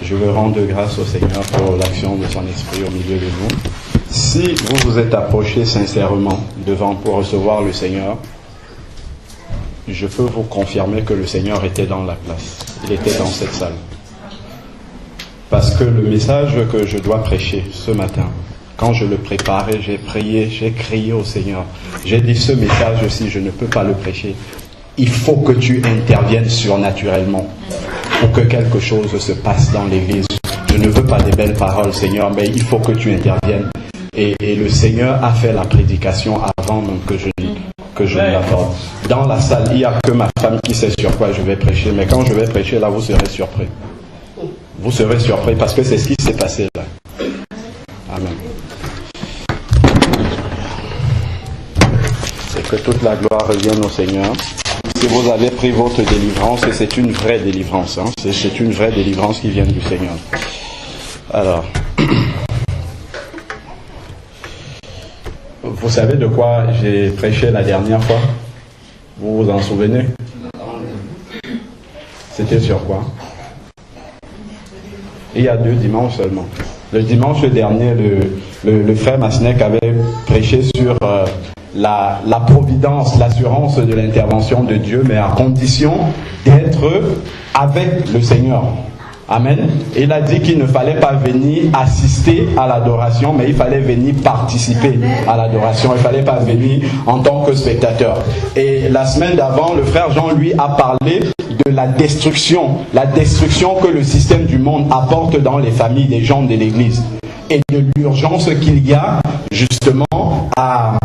Je veux rendre grâce au Seigneur pour l'action de son esprit au milieu de nous. Si vous vous êtes approché sincèrement devant pour recevoir le Seigneur, je peux vous confirmer que le Seigneur était dans la place. Il était dans cette salle. Parce que le message que je dois prêcher ce matin, quand je le préparais, j'ai prié, j'ai crié au Seigneur. J'ai dit ce message aussi, je ne peux pas le prêcher. Il faut que tu interviennes surnaturellement pour que quelque chose se passe dans l'église. Je ne veux pas des belles paroles, Seigneur, mais il faut que tu interviennes. Et le Seigneur a fait la prédication avant même que je ne l'aborde. Dans la salle, il n'y a que ma femme qui sait sur quoi je vais prêcher, mais quand je vais prêcher, là, vous serez surpris. Vous serez surpris parce que c'est ce qui s'est passé là. Amen. Et que toute la gloire revienne au Seigneur. Si vous avez pris votre délivrance, et c'est une vraie délivrance, hein, c'est une vraie délivrance qui vient du Seigneur. Alors, vous savez de quoi j'ai prêché la dernière fois? Vous vous en souvenez? C'était sur quoi? Il y a 2 dimanches seulement. Le dimanche dernier, le frère Masnek avait prêché sur la providence, l'assurance de l'intervention de Dieu, mais à condition d'être avec le Seigneur. Amen. Il a dit qu'il ne fallait pas venir assister à l'adoration, mais il fallait venir participer à l'adoration. Il ne fallait pas venir en tant que spectateur. Et la semaine d'avant, le frère Jean, lui, a parlé de la destruction que le système du monde apporte dans les familles des gens de l'Église. Et de l'urgence qu'il y a justement à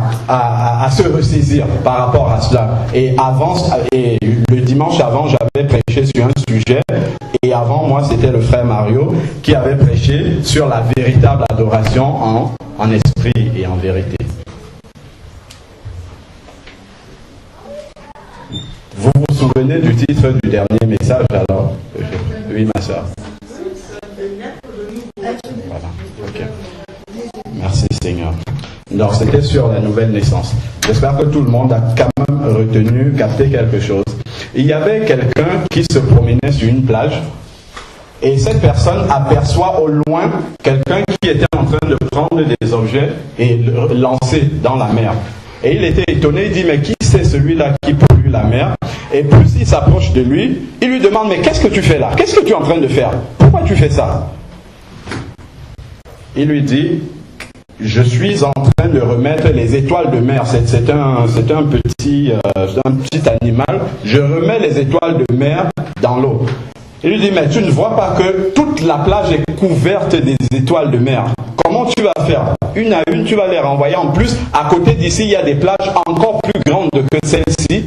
se ressaisir par rapport à cela. Et le dimanche avant, j'avais prêché sur un sujet. Et avant moi, c'était le frère Mario qui avait prêché sur la véritable adoration en esprit et en vérité. Vous vous souvenez du titre du dernier message alors? Oui, ma soeur. Voilà, ok. Merci Seigneur. Alors, c'était sur la nouvelle naissance. J'espère que tout le monde a quand même retenu, capté quelque chose. Il y avait quelqu'un qui se promenait sur une plage et cette personne aperçoit au loin quelqu'un qui était en train de prendre des objets et le lancer dans la mer. Et il était étonné, il dit, mais qui c'est celui-là qui pollue la mer? Et plus il s'approche de lui, il lui demande, mais qu'est-ce que tu fais là? Qu'est-ce que tu es en train de faire? Pourquoi tu fais ça? Il lui dit, je suis en train de remettre les étoiles de mer. C'est un petit animal. Je remets les étoiles de mer dans l'eau. Il lui dit, mais tu ne vois pas que toute la plage est couverte des étoiles de mer? Comment tu vas faire? Une à une, tu vas les renvoyer. En plus, à côté d'ici, il y a des plages encore plus grandes que celle-ci.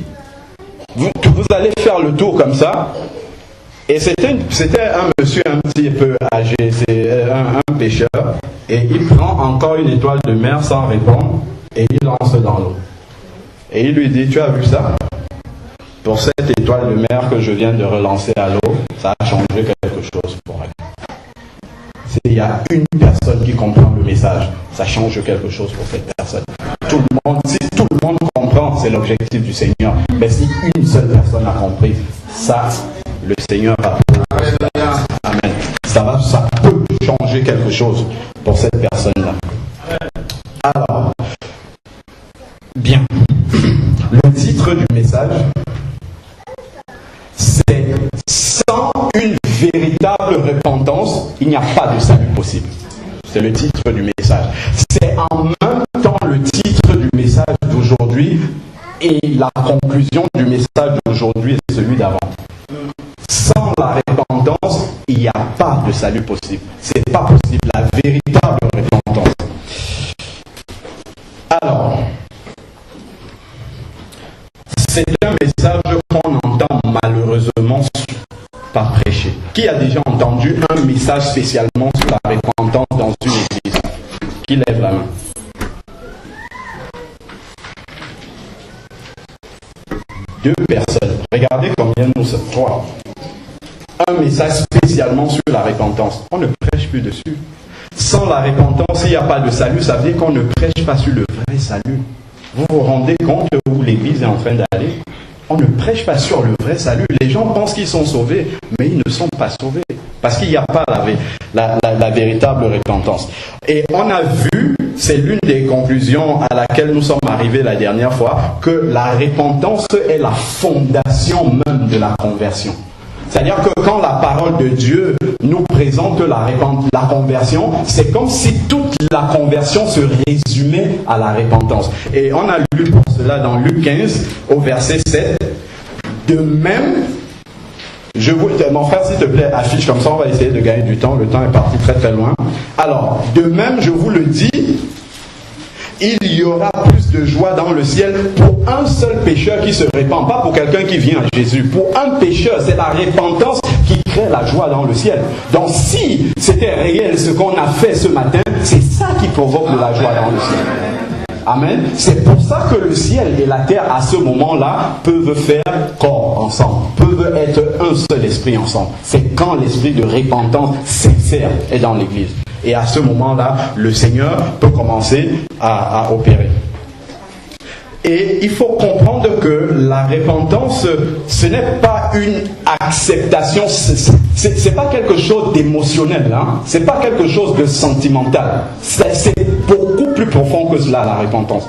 Vous allez faire le tour comme ça. Et c'était un monsieur un petit peu âgé, c'est un pêcheur. Et il prend encore une étoile de mer sans répondre et il lance dans l'eau. Et il lui dit, tu as vu ça? Pour cette étoile de mer que je viens de relancer à l'eau, ça a changé quelque chose pour elle. S'il y a une personne qui comprend le message, ça change quelque chose pour cette personne. Si tout le monde comprend, c'est l'objectif du Seigneur. Mais si une seule personne a compris, ça, le Seigneur va pouvoir. Amen. Ça peut changer quelque chose pour cette personne-là. Alors, bien. Le titre du message, c'est « Sans une véritable repentance, il n'y a pas de salut possible ». C'est le titre du message. C'est en même temps le titre du message d'aujourd'hui et la conclusion du message d'aujourd'hui et celui d'avant. Sans la repentance, il n'y a pas de salut possible. C'est pas possible, la véritable repentance. Alors, c'est un message qu'on entend malheureusement pas prêcher. Qui a déjà entendu un message spécialement sur la repentance dans une église? Qui lève la main? Deux personnes. Regardez combien nous sommes. 3. Un message spécialement sur la repentance. On ne prêche plus dessus. Sans la repentance, il n'y a pas de salut. Ça veut dire qu'on ne prêche pas sur le vrai salut. Vous vous rendez compte où l'église est en train d'aller? on ne prêche pas sur le vrai salut. Les gens pensent qu'ils sont sauvés, mais ils ne sont pas sauvés. Parce qu'il n'y a pas la véritable repentance. Et on a vu, c'est l'une des conclusions à laquelle nous sommes arrivés la dernière fois, que la repentance est la fondation même de la conversion. C'est-à-dire que quand la parole de Dieu nous présente la conversion, c'est comme si toute la conversion se résumait à la repentance. Et on a lu pour cela dans Luc 15, au verset 7. De même, mon frère, s'il te plaît, affiche comme ça, on va essayer de gagner du temps. Le temps est parti très très loin. Alors, de même, je vous le dis, il y aura plus de joie dans le ciel pour un seul pécheur qui se répand, pas pour quelqu'un qui vient à Jésus. Pour un pécheur, c'est la repentance qui crée la joie dans le ciel. Donc si c'était réel ce qu'on a fait ce matin, c'est ça qui provoque de la joie dans le ciel. Amen. C'est pour ça que le ciel et la terre, à ce moment-là, peuvent faire corps ensemble, peuvent être un seul esprit ensemble. C'est quand l'esprit de repentance sincère est dans l'église. Et à ce moment-là, le Seigneur peut commencer à opérer. Et il faut comprendre que la repentance, ce n'est pas une acceptation, c'est pas quelque chose d'émotionnel, hein? C'est pas quelque chose de sentimental. C'est beaucoup plus profond que cela, la repentance.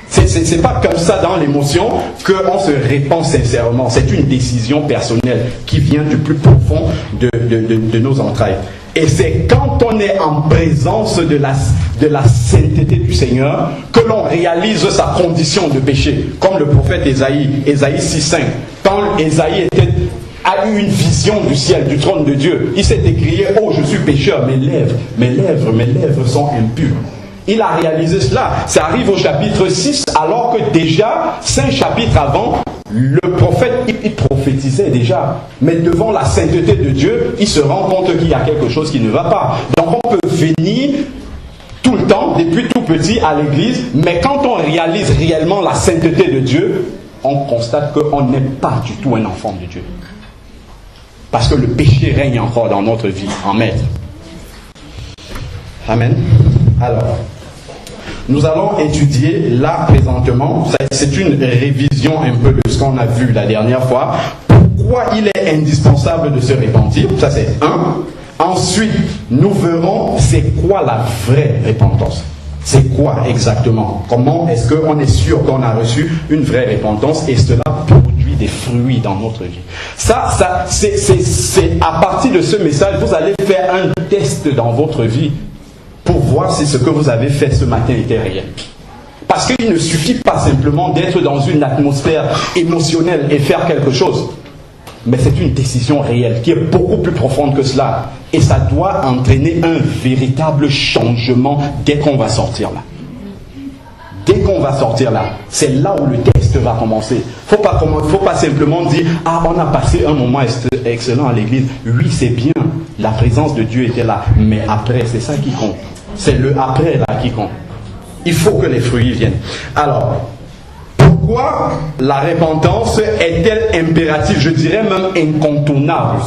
C'est pas comme ça dans l'émotion qu'on se répand sincèrement. C'est une décision personnelle qui vient du plus profond de nos entrailles. Et c'est quand on est en présence de la sainteté du Seigneur que l'on réalise sa condition de péché. Comme le prophète Ésaïe 6,5. Quand Ésaïe a eu une vision du ciel, du trône de Dieu, il s'est écrié « Oh, je suis pécheur, mes lèvres sont impures ». Il a réalisé cela. Ça arrive au chapitre 6, alors que déjà, 5 chapitres avant, le prophète, il prophétisait déjà. Mais devant la sainteté de Dieu, il se rend compte qu'il y a quelque chose qui ne va pas. Donc on peut venir tout le temps, depuis tout petit, à l'église, mais quand on réalise réellement la sainteté de Dieu, on constate qu'on n'est pas du tout un enfant de Dieu. Parce que le péché règne encore dans notre vie, en maître. Amen. Alors, nous allons étudier là présentement, c'est une révision un peu de ce qu'on a vu la dernière fois, pourquoi il est indispensable de se repentir, ça c'est un. Ensuite, nous verrons c'est quoi la vraie repentance. C'est quoi exactement? Comment est-ce qu'on est sûr qu'on a reçu une vraie repentance et cela produit des fruits dans notre vie? C'est à partir de ce message, vous allez faire un test dans votre vie pour voir si ce que vous avez fait ce matin était réel. Parce qu'il ne suffit pas simplement d'être dans une atmosphère émotionnelle et faire quelque chose. Mais c'est une décision réelle qui est beaucoup plus profonde que cela. Et ça doit entraîner un véritable changement dès qu'on va sortir là. Dès qu'on va sortir là, c'est là où le test va commencer. Faut pas simplement dire « Ah, on a passé un moment excellent à l'église. Oui, c'est bien. La présence de Dieu était là. Mais après, c'est ça qui compte. C'est le après là qui compte. Il faut que les fruits viennent. Alors, pourquoi la repentance est-elle impérative, je dirais même incontournable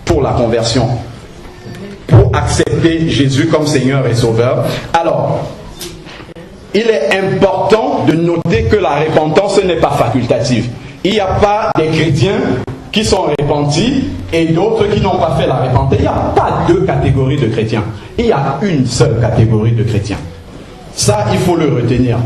pour la conversion, pour accepter Jésus comme Seigneur et Sauveur? Alors, il est important de noter que la repentance n'est pas facultative. Il n'y a pas des chrétiens qui sont repentis et d'autres qui n'ont pas fait la repentance. Il n'y a pas deux catégories de chrétiens. Il y a une seule catégorie de chrétiens. Ça, il faut le retenir.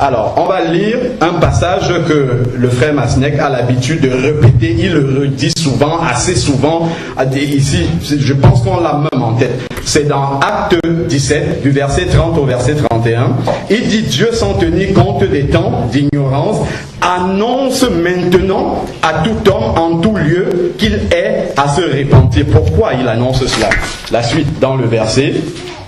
Alors, on va lire un passage que le frère Masnek a l'habitude de répéter. Il le redit souvent, assez souvent. Ici, je pense qu'on l'a même en tête. C'est dans Acte 17, du verset 30 au verset 31. Il dit « Dieu, sans tenir compte des temps d'ignorance, annonce maintenant à tout homme en tout lieu qu'il est à se repentir. » Pourquoi il annonce cela? La suite dans le verset.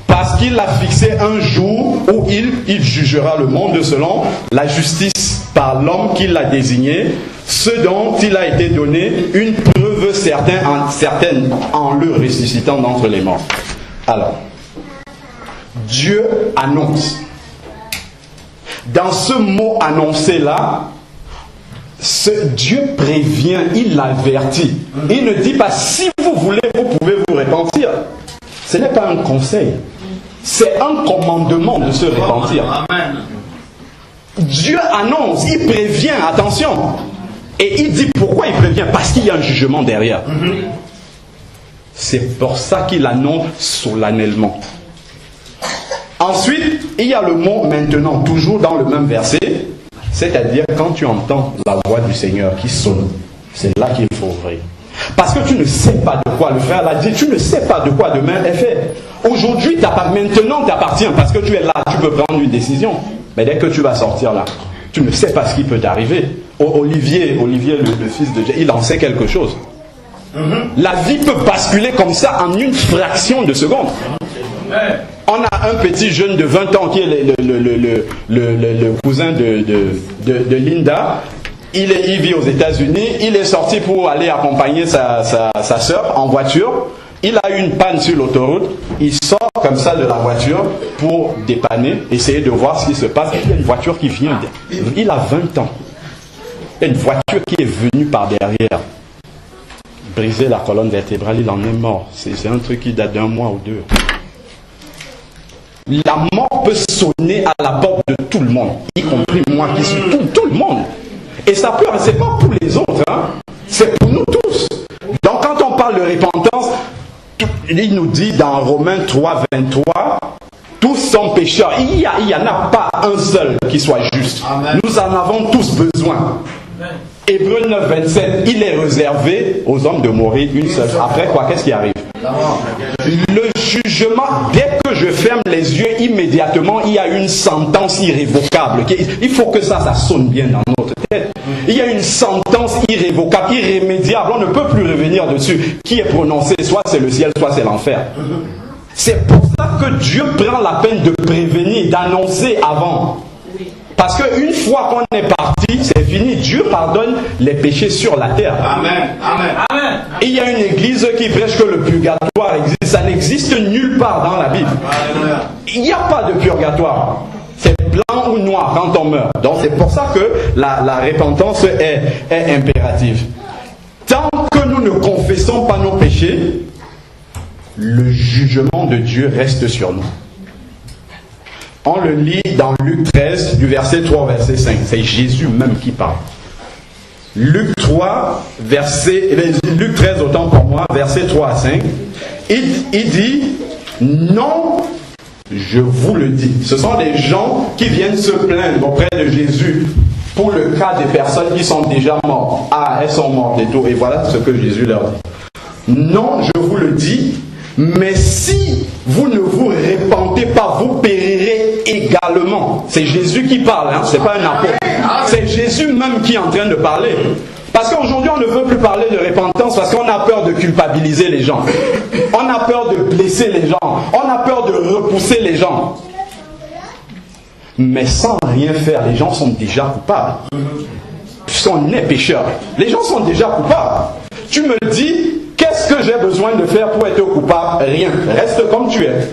Parce qu'il a fixé un jour où il jugera le monde selon la justice par l'homme qu'il a désigné, ce dont il a été donné une preuve certaine en le ressuscitant d'entre les morts. Alors, Dieu annonce. Dans ce mot annoncé là, Dieu prévient, il avertit. Il ne dit pas si vous voulez, vous pouvez vous repentir. Ce n'est pas un conseil. C'est un commandement de se repentir. Dieu annonce, il prévient, attention. Et il dit pourquoi il prévient? Parce qu'il y a un jugement derrière. C'est pour ça qu'il annonce solennellement. Ensuite, il y a le mot maintenant, toujours dans le même verset. C'est-à-dire quand tu entends la voix du Seigneur qui sonne, c'est là qu'il faut ouvrir. Parce que tu ne sais pas de quoi, le frère l'a dit, tu ne sais pas de quoi demain est fait. Aujourd'hui, maintenant t'appartient parce que tu es là, tu peux prendre une décision. Mais dès que tu vas sortir là, tu ne sais pas ce qui peut t'arriver. Olivier, le fils de Dieu, il en sait quelque chose. La vie peut basculer comme ça en une fraction de seconde. On a un petit jeune de 20 ans qui est le cousin de Linda. Il vit aux États-Unis. Il est sorti pour aller accompagner sa soeur en voiture. Il a eu une panne sur l'autoroute. Il sort comme ça de la voiture pour dépanner, essayer de voir ce qui se passe. Il y a une voiture qui vient. Il a 20 ans. Il y a une voiture qui est venue par derrière. Briser la colonne vertébrale, il en est mort. C'est un truc qui date d'1 mois ou 2. La mort peut sonner à la porte de tout le monde, y compris moi qui suis tout le monde. Et ça peut, c'est pas pour les autres, hein, c'est pour nous tous. Donc quand on parle de repentance, il nous dit dans Romains 3, 23, tous sont pécheurs. Il n'y en a pas un seul qui soit juste. Amen. Nous en avons tous besoin. Hébreux 9, 27, il est réservé aux hommes de mourir une seule. Après quoi, qu'est-ce qui arrive? Le jugement, dès que je ferme les yeux, immédiatement, il y a une sentence irrévocable. Il faut que ça sonne bien dans notre tête. Il y a une sentence irrévocable, irrémédiable. On ne peut plus revenir dessus. Qui est prononcé? Soit c'est le ciel, soit c'est l'enfer. C'est pour ça que Dieu prend la peine de prévenir, d'annoncer avant. Parce qu'une fois qu'on est parti, c'est fini. Dieu pardonne les péchés sur la terre. Amen. Amen. Amen. Et il y a une église qui prêche que le purgatoire existe. Ça n'existe nulle part dans la Bible. Il n'y a pas de purgatoire. C'est blanc ou noir quand on meurt. Donc c'est pour ça que la repentance est impérative. Tant que nous ne confessons pas nos péchés, le jugement de Dieu reste sur nous. On le lit dans Luc 13, du verset 3 au verset 5. C'est Jésus même qui parle. Luc 13, autant pour moi, verset 3 à 5. Il dit, non, je vous le dis. Ce sont des gens qui viennent se plaindre auprès de Jésus pour le cas des personnes qui sont déjà mortes. Ah, elles sont mortes et tout. Et voilà ce que Jésus leur dit. Non, je vous le dis, mais si vous ne vous repentez pas, vous périrez également. C'est Jésus qui parle, hein? C'est pas un apôtre. C'est Jésus même qui est en train de parler. Parce qu'aujourd'hui, on ne veut plus parler de repentance parce qu'on a peur de culpabiliser les gens. On a peur de blesser les gens. On a peur de repousser les gens. Mais sans rien faire, les gens sont déjà coupables. Puisqu'on est pécheur. Les gens sont déjà coupables. Tu me dis, qu'est-ce que j'ai besoin de faire pour être coupable? Rien. Reste comme tu es.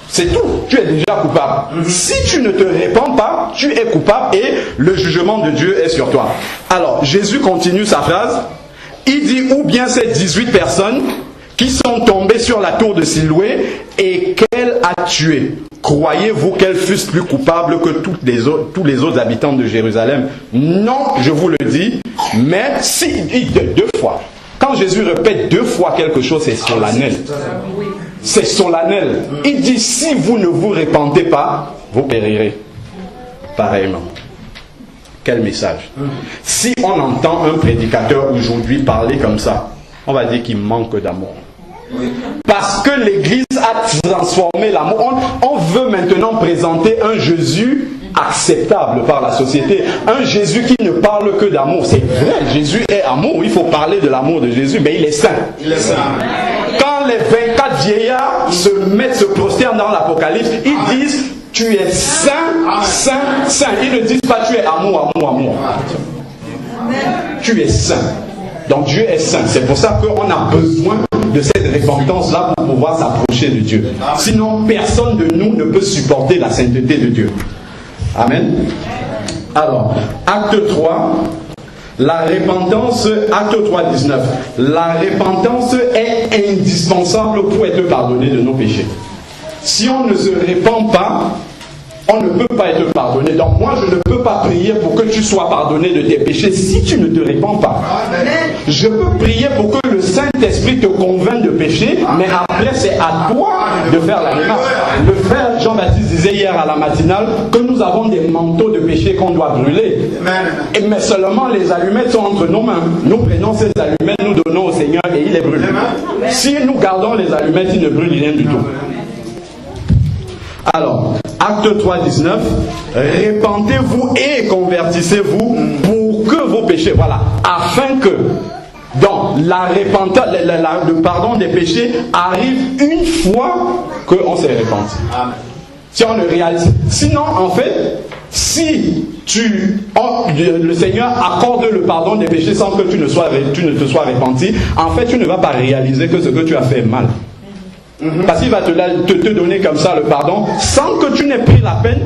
C'est tout. Tu es déjà coupable. Si tu ne te répands pas, tu es coupable et le jugement de Dieu est sur toi. Alors, Jésus continue sa phrase. Il dit, ou bien ces 18 personnes qui sont tombées sur la tour de Siloé et qu'elle a tué. Croyez-vous qu'elles fussent plus coupables que tous les autres habitants de Jérusalem? Non, je vous le dis. Mais si, deux fois. Quand Jésus répète 2 fois quelque chose, c'est solennel. C'est solennel. Il dit, si vous ne vous repentez pas, vous périrez. Pareillement. Quel message. Si on entend un prédicateur aujourd'hui parler comme ça, on va dire qu'il manque d'amour. Parce que l'Église a transformé l'amour. On veut maintenant présenter un Jésus acceptable par la société. Un Jésus qui ne parle que d'amour. C'est vrai, Jésus est amour. Il faut parler de l'amour de Jésus, mais il est saint. Il est saint. Quand les 24 vieillards se prosternent dans l'Apocalypse, ils disent, tu es saint, saint, saint. Ils ne disent pas, tu es amour, amour, amour. Tu es saint. Donc Dieu est saint. C'est pour ça qu'on a besoin de cette repentance-là pour pouvoir s'approcher de Dieu. Sinon, personne de nous ne peut supporter la sainteté de Dieu. Amen. Alors, acte 3, la repentance, acte 3, 19. La repentance est indispensable pour être pardonné de nos péchés. Si on ne se repent pas, on ne peut pas être pardonné. Donc moi, je ne peux pas prier pour que tu sois pardonné de tes péchés si tu ne te répands pas. Je peux prier pour que le Saint-Esprit te convainc de péché, mais après, c'est à toi de faire la démarche. Le frère Jean-Baptiste disait hier à la matinale que nous avons des manteaux de péché qu'on doit brûler. Mais seulement les allumettes sont entre nos mains. Nous prenons ces allumettes, nous donnons au Seigneur et il les brûle. Si nous gardons les allumettes, il ne brûle rien du tout. Alors, Acte 3, 19, répentez-vous et convertissez-vous pour que vos péchés, voilà, afin que, donc, le pardon des péchés arrive une fois qu'on s'est repenti. Si on le réalise. Sinon, en fait, si le Seigneur accorde le pardon des péchés sans que tu ne te sois repenti, en fait, tu ne vas pas réaliser que ce que tu as fait est mal. Parce qu'il va te donner comme ça le pardon sans que tu n'aies pris la peine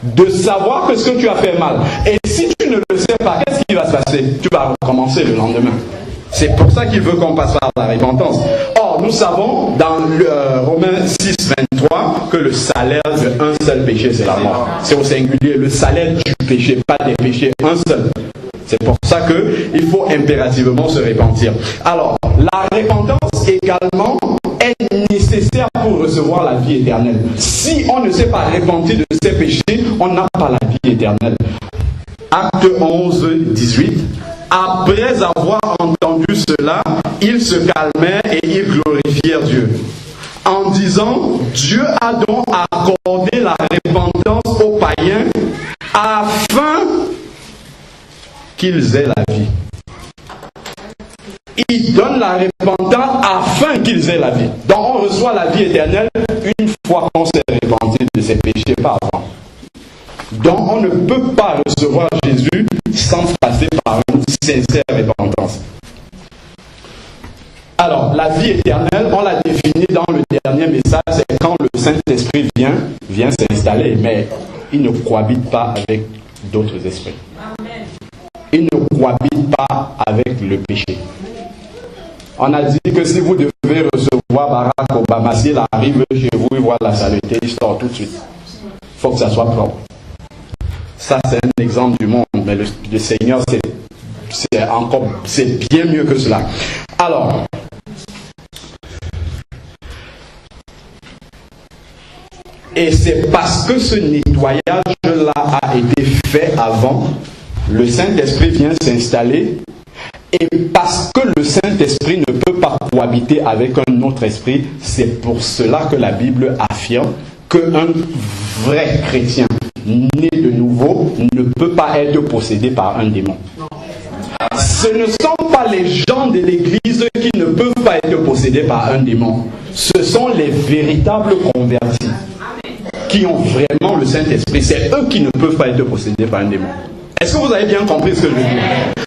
de savoir que ce que tu as fait mal. Et si tu ne le sais pas, qu'est-ce qui va se passer? Tu vas recommencer le lendemain. C'est pour ça qu'il veut qu'on passe par la repentance. Or, nous savons dans Romains 6, 23 que le salaire d'un seul péché, c'est la mort. C'est au singulier, le salaire du péché, pas des péchés, un seul. C'est pour ça qu'il faut impérativement se repentir. Alors, la repentance également est nécessaire pour recevoir la vie éternelle. Si on ne s'est pas repenti de ses péchés, on n'a pas la vie éternelle. Acte 11, 18. Après avoir entendu cela, ils se calmèrent et ils glorifièrent Dieu. En disant, Dieu a donc accordé la repentance aux païens afin qu'ils aient la vie. Il donne la repentance afin qu'ils aient la vie. Donc on reçoit la vie éternelle une fois qu'on s'est repenti de ses péchés, pas avant. Donc on ne peut pas recevoir Jésus sans passer par une sincère repentance. Alors, la vie éternelle, on l'a définie dans le dernier message, c'est quand le Saint-Esprit vient s'installer, mais il ne cohabite pas avec d'autres esprits. Il ne cohabite pas avec le péché. On a dit que si vous devez recevoir Barack Obama, s'il arrive chez vous, il voit la saleté, il sort tout de suite. Il faut que ça soit propre. Ça, c'est un exemple du monde, mais le Seigneur, c'est bien mieux que cela. Alors, et c'est parce que ce nettoyage-là a été fait avant, le Saint-Esprit vient s'installer, et parce que le Saint-Esprit ne peut pas cohabiter avec un autre esprit, c'est pour cela que la Bible affirme qu'un vrai chrétien né de nouveau ne peut pas être possédé par un démon. Ce ne sont pas les gens de l'Église qui ne peuvent pas être possédés par un démon. Ce sont les véritables convertis qui ont vraiment le Saint-Esprit. C'est eux qui ne peuvent pas être possédés par un démon. Est-ce que vous avez bien compris ce que je veux dire?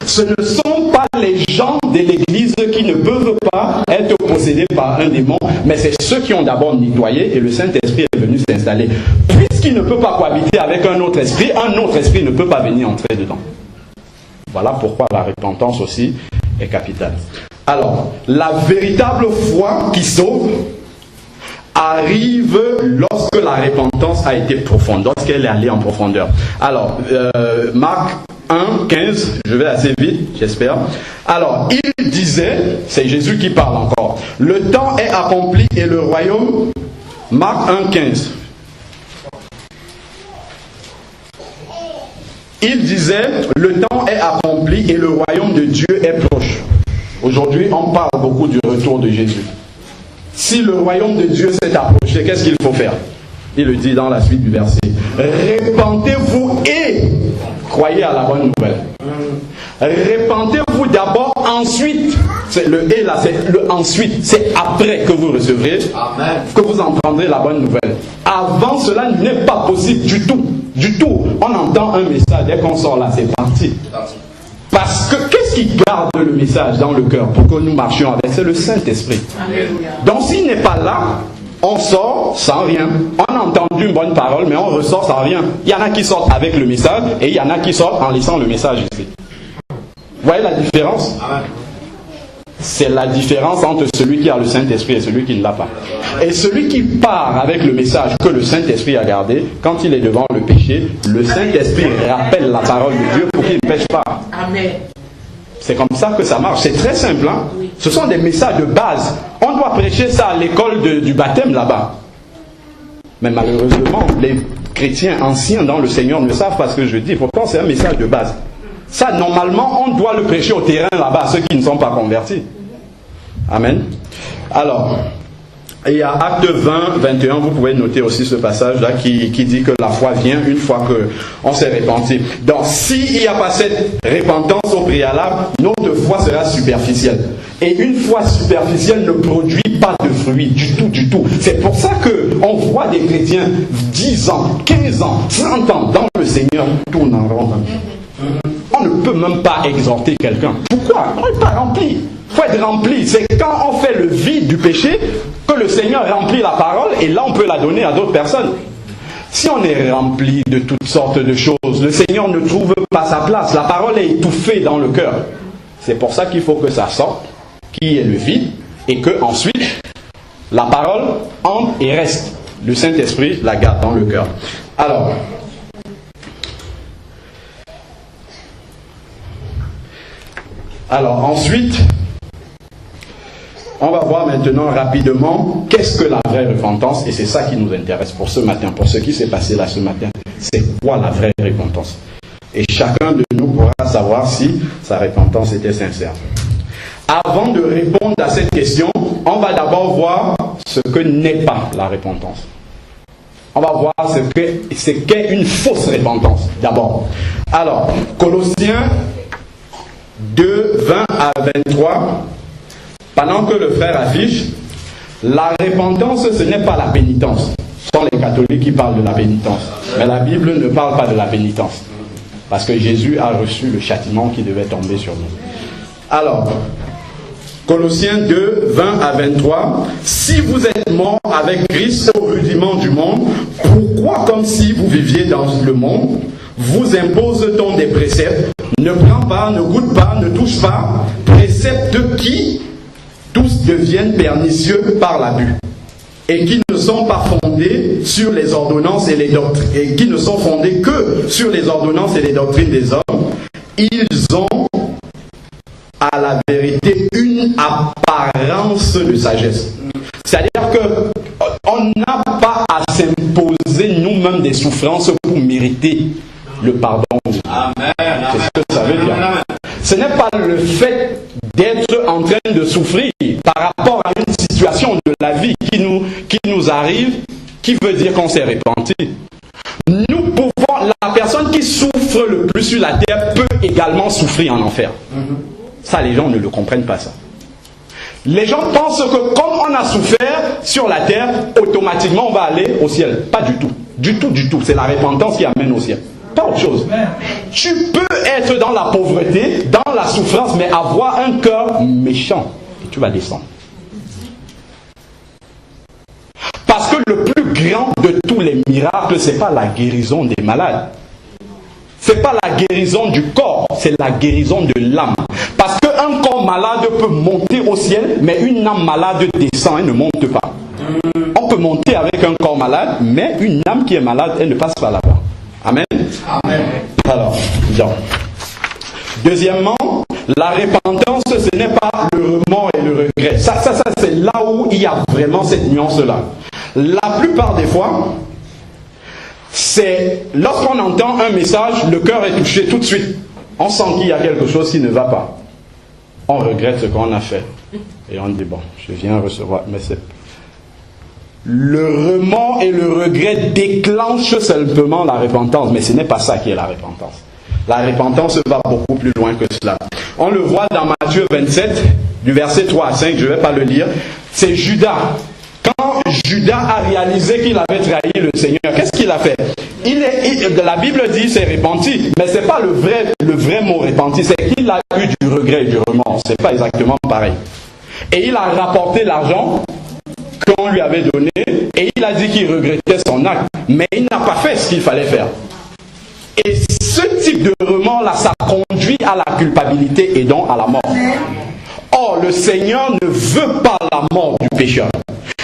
Ce ne sont pas les gens de l'Église qui ne peuvent pas être possédés par un démon, mais c'est ceux qui ont d'abord nettoyé et le Saint-Esprit est venu s'installer. Puisqu'il ne peut pas cohabiter avec un autre esprit ne peut pas venir entrer dedans. Voilà pourquoi la repentance aussi est capitale. Alors, la véritable foi qui sauve arrive lorsque la repentance a été profonde, lorsqu'elle est allée en profondeur. Alors, Marc 1, 15, je vais assez vite, j'espère. Alors, il disait, c'est Jésus qui parle encore, le temps est accompli et le royaume, Marc 1, 15. Il disait, le temps est accompli et le royaume de Dieu est proche. Aujourd'hui, on parle beaucoup du retour de Jésus. Si le royaume de Dieu s'est approché, qu'est-ce qu'il faut faire? Il le dit dans la suite du verset. Répentez-vous et croyez à la bonne nouvelle. Répentez-vous d'abord, ensuite. C'est le et là, c'est le ensuite. C'est après que vous recevrez, que vous entendrez la bonne nouvelle. Avant cela, il n'est pas possible du tout. Du tout. On entend un message, dès qu'on sort là, c'est parti. Parce que qu'est-ce qui garde le message dans le cœur pour que nous marchions avec? C'est le Saint-Esprit. Donc s'il n'est pas là, on sort sans rien. On a entendu une bonne parole, mais on ressort sans rien. Il y en a qui sortent avec le message et il y en a qui sortent en laissant le message ici. Vous voyez la différence? C'est la différence entre celui qui a le Saint-Esprit et celui qui ne l'a pas. Et celui qui part avec le message que le Saint-Esprit a gardé, quand il est devant le péché, le Saint-Esprit rappelle la parole de Dieu pour qu'il ne pêche pas. Amen. C'est comme ça que ça marche. C'est très simple. Hein? Ce sont des messages de base. On doit prêcher ça à l'école du baptême là-bas. Mais malheureusement, les chrétiens anciens dans le Seigneur ne savent pas ce que je dis. Pourtant, c'est un message de base. Ça, normalement, on doit le prêcher au terrain là-bas, ceux qui ne sont pas convertis. Amen. Alors, il y a Acte 20, 21, vous pouvez noter aussi ce passage-là qui dit que la foi vient une fois qu'on s'est repenti. Donc, s'il n'y a pas cette repentance au préalable, notre foi sera superficielle. Et une foi superficielle ne produit pas de fruits du tout. C'est pour ça qu'on voit des chrétiens 10 ans, 15 ans, 30 ans dans le Seigneur tournent en rond. On ne peut même pas exhorter quelqu'un. Pourquoi? On n'est pas rempli. Il faut être rempli. C'est quand on fait le vide du péché que le Seigneur remplit la parole et là on peut la donner à d'autres personnes. Si on est rempli de toutes sortes de choses, le Seigneur ne trouve pas sa place. La parole est étouffée dans le cœur. C'est pour ça qu'il faut que ça sorte, qu'il y ait le vide et que ensuite la parole entre et reste. Le Saint-Esprit la garde dans le cœur. Alors ensuite, on va voir maintenant rapidement qu'est-ce que la vraie repentance, et c'est ça qui nous intéresse pour ce matin, pour ce qui s'est passé là ce matin. C'est quoi la vraie repentance? Et chacun de nous pourra savoir si sa repentance était sincère. Avant de répondre à cette question, on va d'abord voir ce que n'est pas la repentance. On va voir ce qu'est une fausse repentance d'abord. Alors, Colossiens 2, 20 à 23, pendant que le frère affiche, la repentance, ce n'est pas la pénitence. Ce sont les catholiques qui parlent de la pénitence. Mais la Bible ne parle pas de la pénitence. Parce que Jésus a reçu le châtiment qui devait tomber sur nous. Alors, Colossiens 2, 20 à 23, si vous êtes morts avec Christ au rudiment du monde, pourquoi, comme si vous viviez dans le monde, vous impose-t-on des préceptes? Ne prends pas, ne goûte pas, ne touche pas, préceptes qui tous deviennent pernicieux par l'abus, et qui ne sont pas fondés sur les ordonnances et les doctrines, et qui ne sont fondés que sur les ordonnances et les doctrines des hommes. Ils ont à la vérité une apparence de sagesse. C'est-à-dire qu'on n'a pas à s'imposer nous-mêmes des souffrances pour mériter le pardon de Dieu. C'est ce que ça veut dire. Ce n'est pas le fait d'être en train de souffrir par rapport à une situation de la vie qui nous arrive, qui veut dire qu'on s'est repenti. Nous pouvons, la personne qui souffre le plus sur la terre peut également souffrir en enfer. Ça, les gens ne le comprennent pas, ça. Les gens pensent que comme on a souffert sur la terre, automatiquement on va aller au ciel. Pas du tout. Du tout. C'est la repentance qui amène au ciel. Pas autre chose. Tu peux être dans la pauvreté, dans la souffrance, mais avoir un cœur méchant. Et tu vas descendre. Parce que le plus grand de tous les miracles, ce n'est pas la guérison des malades. Ce n'est pas la guérison du corps, c'est la guérison de l'âme. Parce qu'un corps malade peut monter au ciel, mais une âme malade descend et ne monte pas. On peut monter avec un corps malade, mais une âme qui est malade, elle ne passe pas là-bas. Amen. Amen. Alors, donc. Deuxièmement, la repentance, ce n'est pas le remords et le regret. Ça c'est là où il y a vraiment cette nuance-là. La plupart des fois, c'est lorsqu'on entend un message, le cœur est touché tout de suite. On sent qu'il y a quelque chose qui ne va pas. On regrette ce qu'on a fait. Et on dit, bon, je viens recevoir, mais c'est... Le remords et le regret déclenchent simplement la repentance, mais ce n'est pas ça qui est la repentance. La repentance va beaucoup plus loin que cela. On le voit dans Matthieu 27, du verset 3 à 5, je ne vais pas le lire. C'est Judas. Quand Judas a réalisé qu'il avait trahi le Seigneur, qu'est-ce qu'il a fait? La Bible dit c'est repenti, mais ce n'est pas le vrai mot repenti, c'est qu'il a eu du regret et du remords. Ce n'est pas exactement pareil. Et il a rapporté l'argent qu'on lui avait donné, et il a dit qu'il regrettait son acte, mais il n'a pas fait ce qu'il fallait faire. Et ce type de remords-là, ça conduit à la culpabilité et donc à la mort. Or, le Seigneur ne veut pas la mort du pécheur.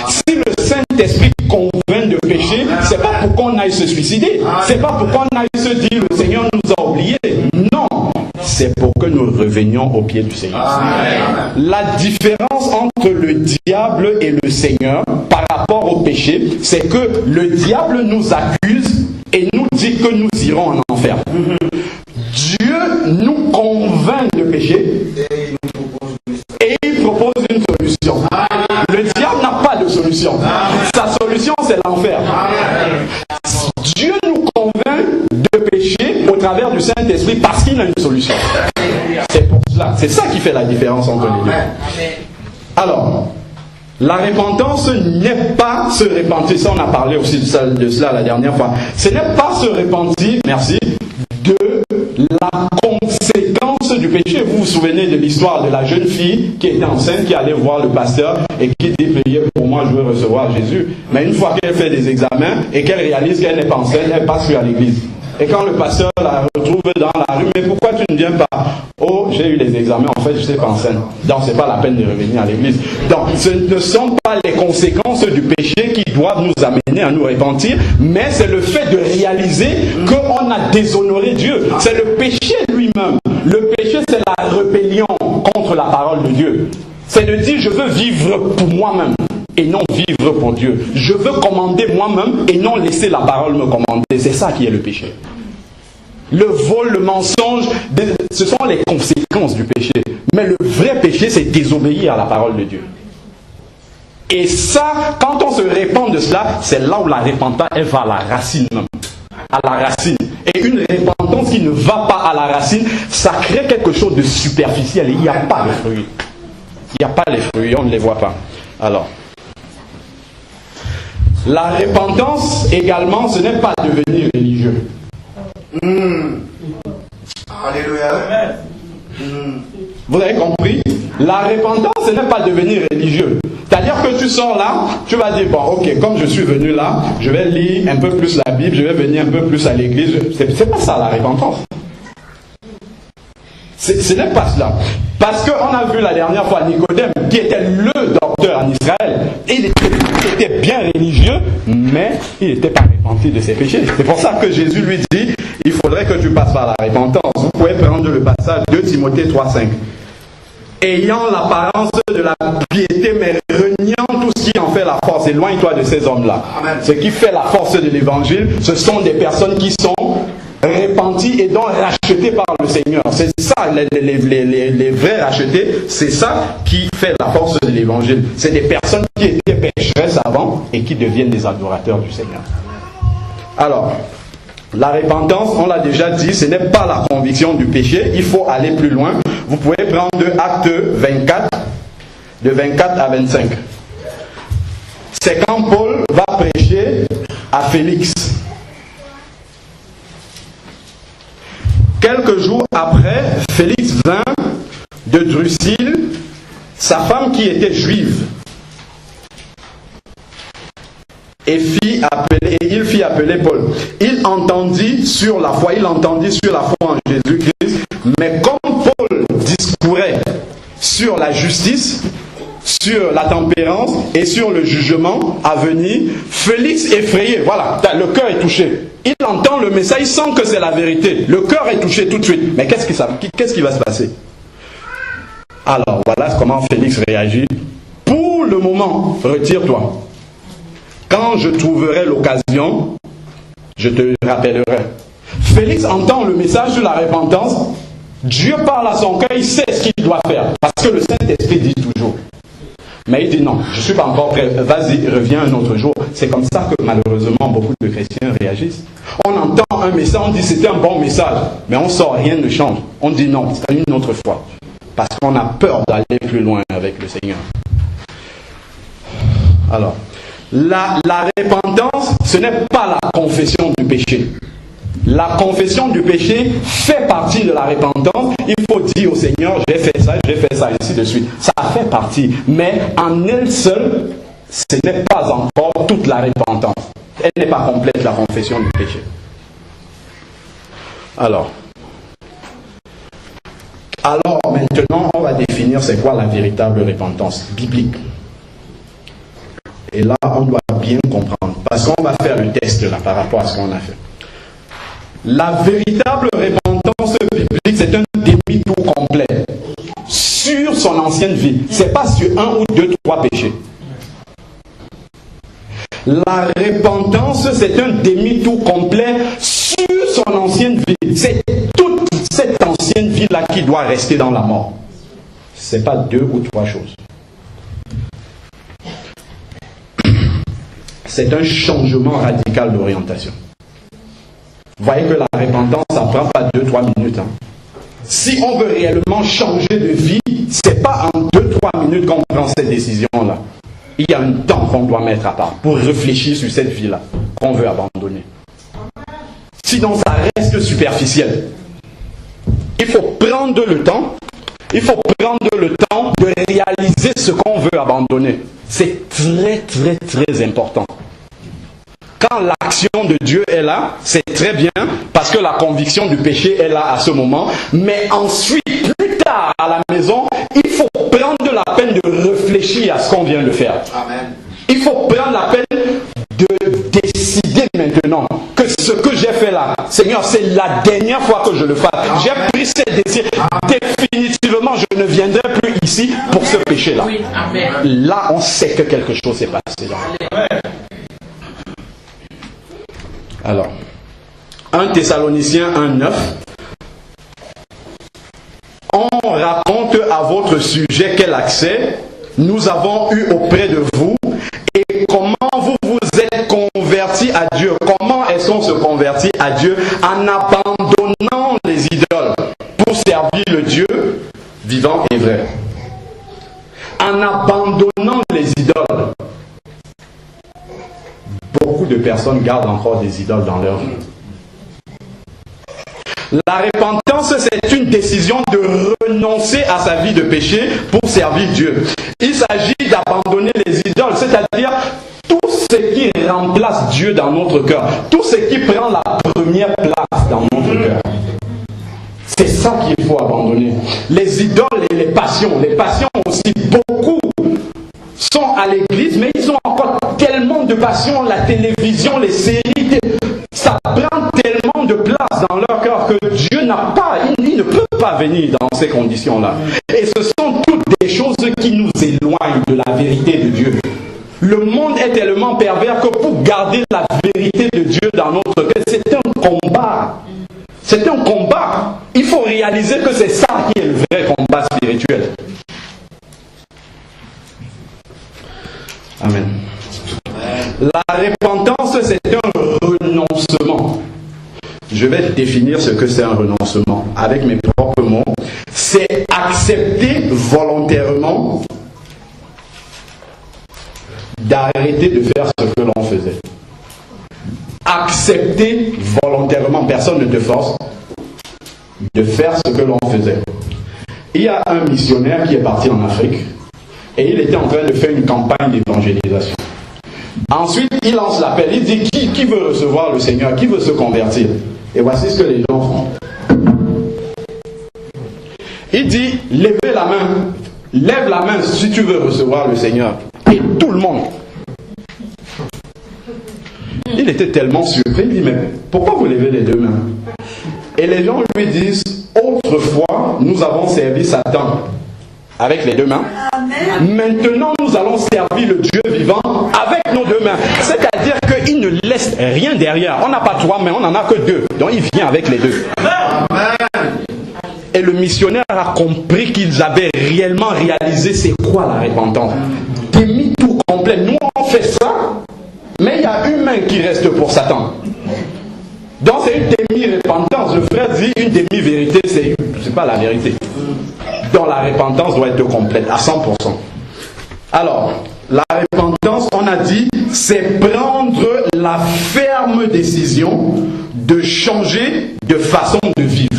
Si le Saint-Esprit convainc de péché, c'est pas pour qu'on aille se suicider. C'est pas pour qu'on aille se dire le Seigneur nous a oubliés. Non, c'est pour que nous revenions au pied du Seigneur. Amen. La différence entre le diable et le Seigneur par rapport au péché, c'est que le diable nous accuse et nous dit que nous irons en enfer. Dieu nous convainc de péché et il propose une solution. Le diable n'a pas de solution. Sa solution, c'est l'enfer. Dieu nous convainc de péché au travers du Saint-Esprit parce qu'il a une solution. C'est pour cela. C'est ça qui fait la différence entre les deux. Alors, la repentance n'est pas se repentir. Ça, on a parlé aussi de cela la dernière fois. Ce n'est pas se repentir, merci, de la conséquence du péché. Vous vous souvenez de l'histoire de la jeune fille qui était enceinte, qui allait voir le pasteur et qui dit « Priez pour moi, je veux recevoir Jésus ». Mais une fois qu'elle fait des examens et qu'elle réalise qu'elle n'est pas enceinte, elle passe plus à l'église. Et quand le pasteur la retrouve dans la rue, « Mais pourquoi tu ne viens pas ?» « Oh, j'ai eu les examens, en fait, je ne sais pas enceinte. » Donc, ce n'est pas la peine de revenir à l'église. Donc, ce ne sont pas les conséquences du péché qui doivent nous amener à nous repentir, mais c'est le fait de réaliser qu'on a déshonoré Dieu. C'est le péché lui-même. Le péché, c'est la rébellion contre la parole de Dieu. C'est de dire, je veux vivre pour moi-même et non vivre pour Dieu. Je veux commander moi-même et non laisser la parole me commander. C'est ça qui est le péché. Le vol, le mensonge, ce sont les conséquences du péché. Mais le vrai péché, c'est désobéir à la parole de Dieu. Et ça, quand on se répand de cela, c'est là où la repentance, elle va à la racine même. À la racine. Et une repentance qui ne va pas à la racine, ça crée quelque chose de superficiel. Et il n'y a pas de fruits. Il n'y a pas les fruits, on ne les voit pas. Alors, la repentance également, ce n'est pas devenir religieux. Alléluia. Vous avez compris? La repentance, ce n'est pas devenir religieux. C'est-à-dire que tu sors là, tu vas dire, bon, ok, comme je suis venu là, je vais lire un peu plus la Bible, je vais venir un peu plus à l'église. C'est pas ça la repentance. Ce n'est pas cela. Parce qu'on a vu la dernière fois Nicodème, qui était le docteur en Israël, et il était bien religieux, mais il n'était pas repenti de ses péchés. C'est pour ça que Jésus lui dit, il faudrait que tu passes par la repentance. Vous pouvez prendre le passage de Timothée 3,5. Ayant l'apparence de la piété, mais reniant tout ce qui en fait la force. Éloigne-toi de ces hommes-là. Ce qui fait la force de l'évangile, ce sont des personnes qui sont repentis et donc rachetés par le Seigneur. C'est ça, les vrais rachetés, c'est ça qui fait la force de l'évangile. C'est des personnes qui étaient pécheresses avant et qui deviennent des adorateurs du Seigneur. Alors, la repentance, on l'a déjà dit, ce n'est pas la conviction du péché, il faut aller plus loin. Vous pouvez prendre Acte 24, de 24 à 25. C'est quand Paul va prêcher à Félix. Quelques jours après, Félix vint de Drusille, sa femme qui était juive, et il fit appeler Paul. Il entendit sur la foi en Jésus-Christ, mais comme Paul discourait sur la justice, sur la tempérance et sur le jugement à venir, Félix effrayé, voilà, le cœur est touché. Il entend le message, il sent que c'est la vérité. Le cœur est touché tout de suite. Mais qu'est-ce qui va se passer? Alors, voilà comment Félix réagit. Pour le moment, retire-toi. Quand je trouverai l'occasion, je te rappellerai. Félix entend le message sur la repentance. Dieu parle à son cœur, il sait ce qu'il doit faire. Parce que le Saint-Esprit dit toujours. Mais il dit non, je ne suis pas encore prêt, vas-y, reviens un autre jour. C'est comme ça que malheureusement beaucoup de chrétiens réagissent. On entend un message, on dit c'était un bon message, mais on sort, rien ne change. On dit non, c'est une autre fois. Parce qu'on a peur d'aller plus loin avec le Seigneur. Alors, la repentance, ce n'est pas la confession du péché. La confession du péché fait partie de la repentance. Il faut dire au Seigneur, j'ai fait ça, ainsi de suite. Ça fait partie. Mais en elle seule, ce n'est pas encore toute la repentance. Elle n'est pas complète, la confession du péché. Alors, Alors maintenant, on va définir c'est quoi la véritable repentance biblique. Et là, on doit bien comprendre, parce qu'on va faire le test là par rapport à ce qu'on a fait. La véritable repentance biblique, c'est un demi-tour complet sur son ancienne vie. C'est pas sur un ou deux, trois péchés. La repentance, c'est un demi-tour complet sur son ancienne vie. C'est toute cette ancienne vie-là qui doit rester dans la mort. C'est pas deux ou trois choses. C'est un changement radical d'orientation. Vous voyez que la repentance, ça ne prend pas 2-3 minutes. Hein. Si on veut réellement changer de vie, ce n'est pas en 2-3 minutes qu'on prend cette décision-là. Il y a un temps qu'on doit mettre à part pour réfléchir sur cette vie-là qu'on veut abandonner. Sinon, ça reste superficiel. Il faut prendre le temps. Il faut prendre le temps de réaliser ce qu'on veut abandonner. C'est très, très, très important. Quand l'action de Dieu est là, c'est très bien, parce que la conviction du péché est là à ce moment. Mais ensuite, plus tard à la maison, il faut prendre la peine de réfléchir à ce qu'on vient de faire. Amen. Il faut prendre la peine de décider maintenant que ce que j'ai fait là, Seigneur, c'est la dernière fois que je le fasse. J'ai pris cette décision. Définitivement, je ne viendrai plus ici pour ce péché-là. Là, on sait que quelque chose s'est passé là. Alors, 1 Thessaloniciens 1,9. On raconte à votre sujet quel accès nous avons eu auprès de vous et comment vous vous êtes convertis à Dieu. Comment est-ce qu'on se convertit à Dieu? En abandonnant les idoles pour servir le Dieu vivant et vrai. En abandonnant les idoles. Beaucoup de personnes gardent encore des idoles dans leur vie. La repentance, c'est une décision de renoncer à sa vie de péché pour servir Dieu. Il s'agit d'abandonner les idoles, c'est-à-dire tout ce qui remplace Dieu dans notre cœur, tout ce qui prend la première place dans notre cœur. C'est ça qu'il faut abandonner. Les idoles et les passions aussi, beaucoup sont à l'église, mais ils ont encore tellement de passion, la télévision, les séries, ça prend tellement de place dans leur cœur que Dieu n'a pas, il ne peut pas venir dans ces conditions-là. Et ce sont toutes des choses qui nous éloignent de la vérité de Dieu. Le monde est tellement pervers que pour garder la vérité de Dieu dans notre cœur, c'est un combat. C'est un combat. Il faut réaliser que c'est ça qui est le vrai combat spirituel. Amen. La repentance, c'est un renoncement. Je vais définir ce que c'est un renoncement avec mes propres mots. C'est accepter volontairement d'arrêter de faire ce que l'on faisait. Accepter volontairement, personne ne te force, de faire ce que l'on faisait. Il y a un missionnaire qui est parti en Afrique et il était en train de faire une campagne d'évangélisation. Ensuite, il lance l'appel, il dit qui veut recevoir le Seigneur, qui veut se convertir. Et voici ce que les gens font. Il dit, levez la main, lève la main si tu veux recevoir le Seigneur. Et tout le monde. Il était tellement surpris, il dit, mais pourquoi vous levez les deux mains? Et les gens lui disent, autrefois, nous avons servi Satan avec les deux mains. Maintenant, nous allons servir le Dieu vivant avec nos deux mains. C'est-à-dire qu'il ne laisse rien derrière. On n'a pas trois mains, on n'en a que deux. Donc il vient avec les deux. Et le missionnaire a compris qu'ils avaient réellement réalisé c'est quoi la repentance. Demi-tour complet. Nous, on fait ça, mais il y a une main qui reste pour Satan. Donc c'est une demi-repentance. Le frère dit une demi-vérité, c'est pas la vérité. Donc la repentance doit être complète à 100%. Alors, la repentance, on a dit, c'est prendre la ferme décision de changer de façon de vivre.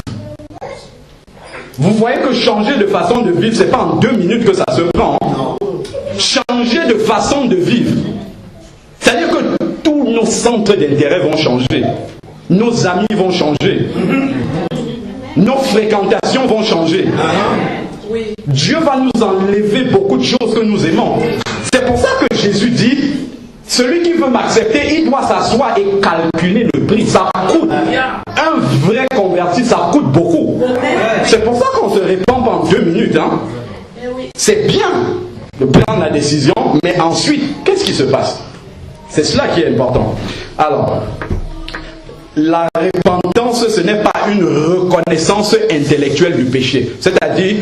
Vous voyez que changer de façon de vivre, c'est pas en 2 minutes que ça se prend. Hein? Changer de façon de vivre. C'est-à-dire que tous nos centres d'intérêt vont changer. Nos amis vont changer. Nos fréquentations vont changer. Dieu va nous enlever beaucoup de choses que nous aimons. C'est pour ça que Jésus dit, celui qui veut m'accepter, il doit s'asseoir et calculer le prix. Ça coûte. Un vrai converti, ça coûte beaucoup. C'est pour ça qu'on se répand en 2 minutes. Hein. C'est bien de prendre la décision, mais ensuite, qu'est-ce qui se passe? C'est cela qui est important. Alors, la repentance, ce n'est pas une reconnaissance intellectuelle du péché. C'est-à-dire,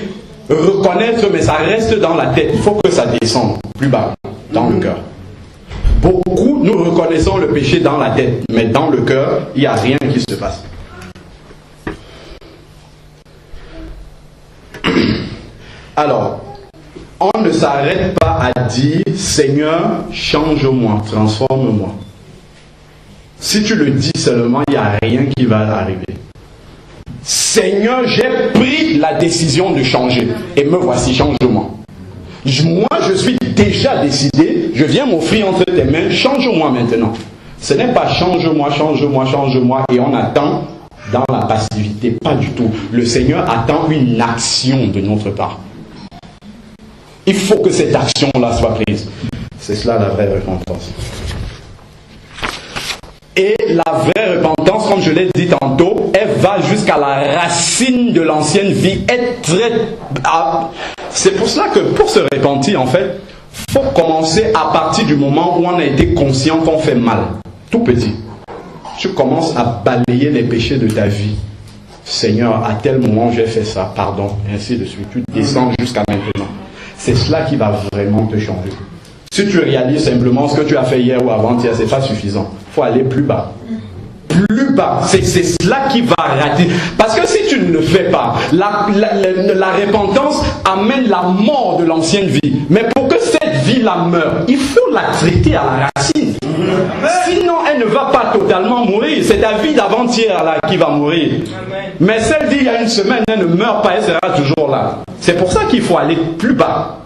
reconnaître, mais ça reste dans la tête. Il faut que ça descende plus bas, dans le cœur. Beaucoup, nous reconnaissons le péché dans la tête, mais dans le cœur, il n'y a rien qui se passe. Alors, on ne s'arrête pas à dire, Seigneur, change-moi, transforme-moi. Si tu le dis seulement, il n'y a rien qui va arriver. Seigneur, j'ai pris la décision de changer. Et me voici, change-moi. Moi, je suis déjà décidé. Je viens m'offrir entre tes mains. Change-moi maintenant. Ce n'est pas change-moi, change-moi, change-moi. Et on attend dans la passivité. Pas du tout. Le Seigneur attend une action de notre part. Il faut que cette action-là soit prise. C'est cela la vraie repentance. Et la vraie repentance, comme je l'ai dit tantôt, elle va jusqu'à la racine de l'ancienne vie. C'est pour cela que pour se repentir, en fait, il faut commencer à partir du moment où on a été conscient qu'on fait mal. Tout petit. Tu commences à balayer les péchés de ta vie. Seigneur, à tel moment j'ai fait ça, pardon, et ainsi de suite. Tu descends jusqu'à maintenant. C'est cela qui va vraiment te changer. Si tu réalises simplement ce que tu as fait hier ou avant-hier, ce n'est pas suffisant. Il faut aller plus bas. Plus bas. C'est cela qui va rater. Parce que si tu ne le fais pas, la repentance amène la mort de l'ancienne vie. Mais pour que cette vie-là meure, il faut la traiter à la racine. Sinon, elle ne va pas totalement mourir. C'est ta vie d'avant-hier là qui va mourir. Mais celle d'il y a une semaine, elle ne meurt pas, elle sera toujours là. C'est pour ça qu'il faut aller plus bas.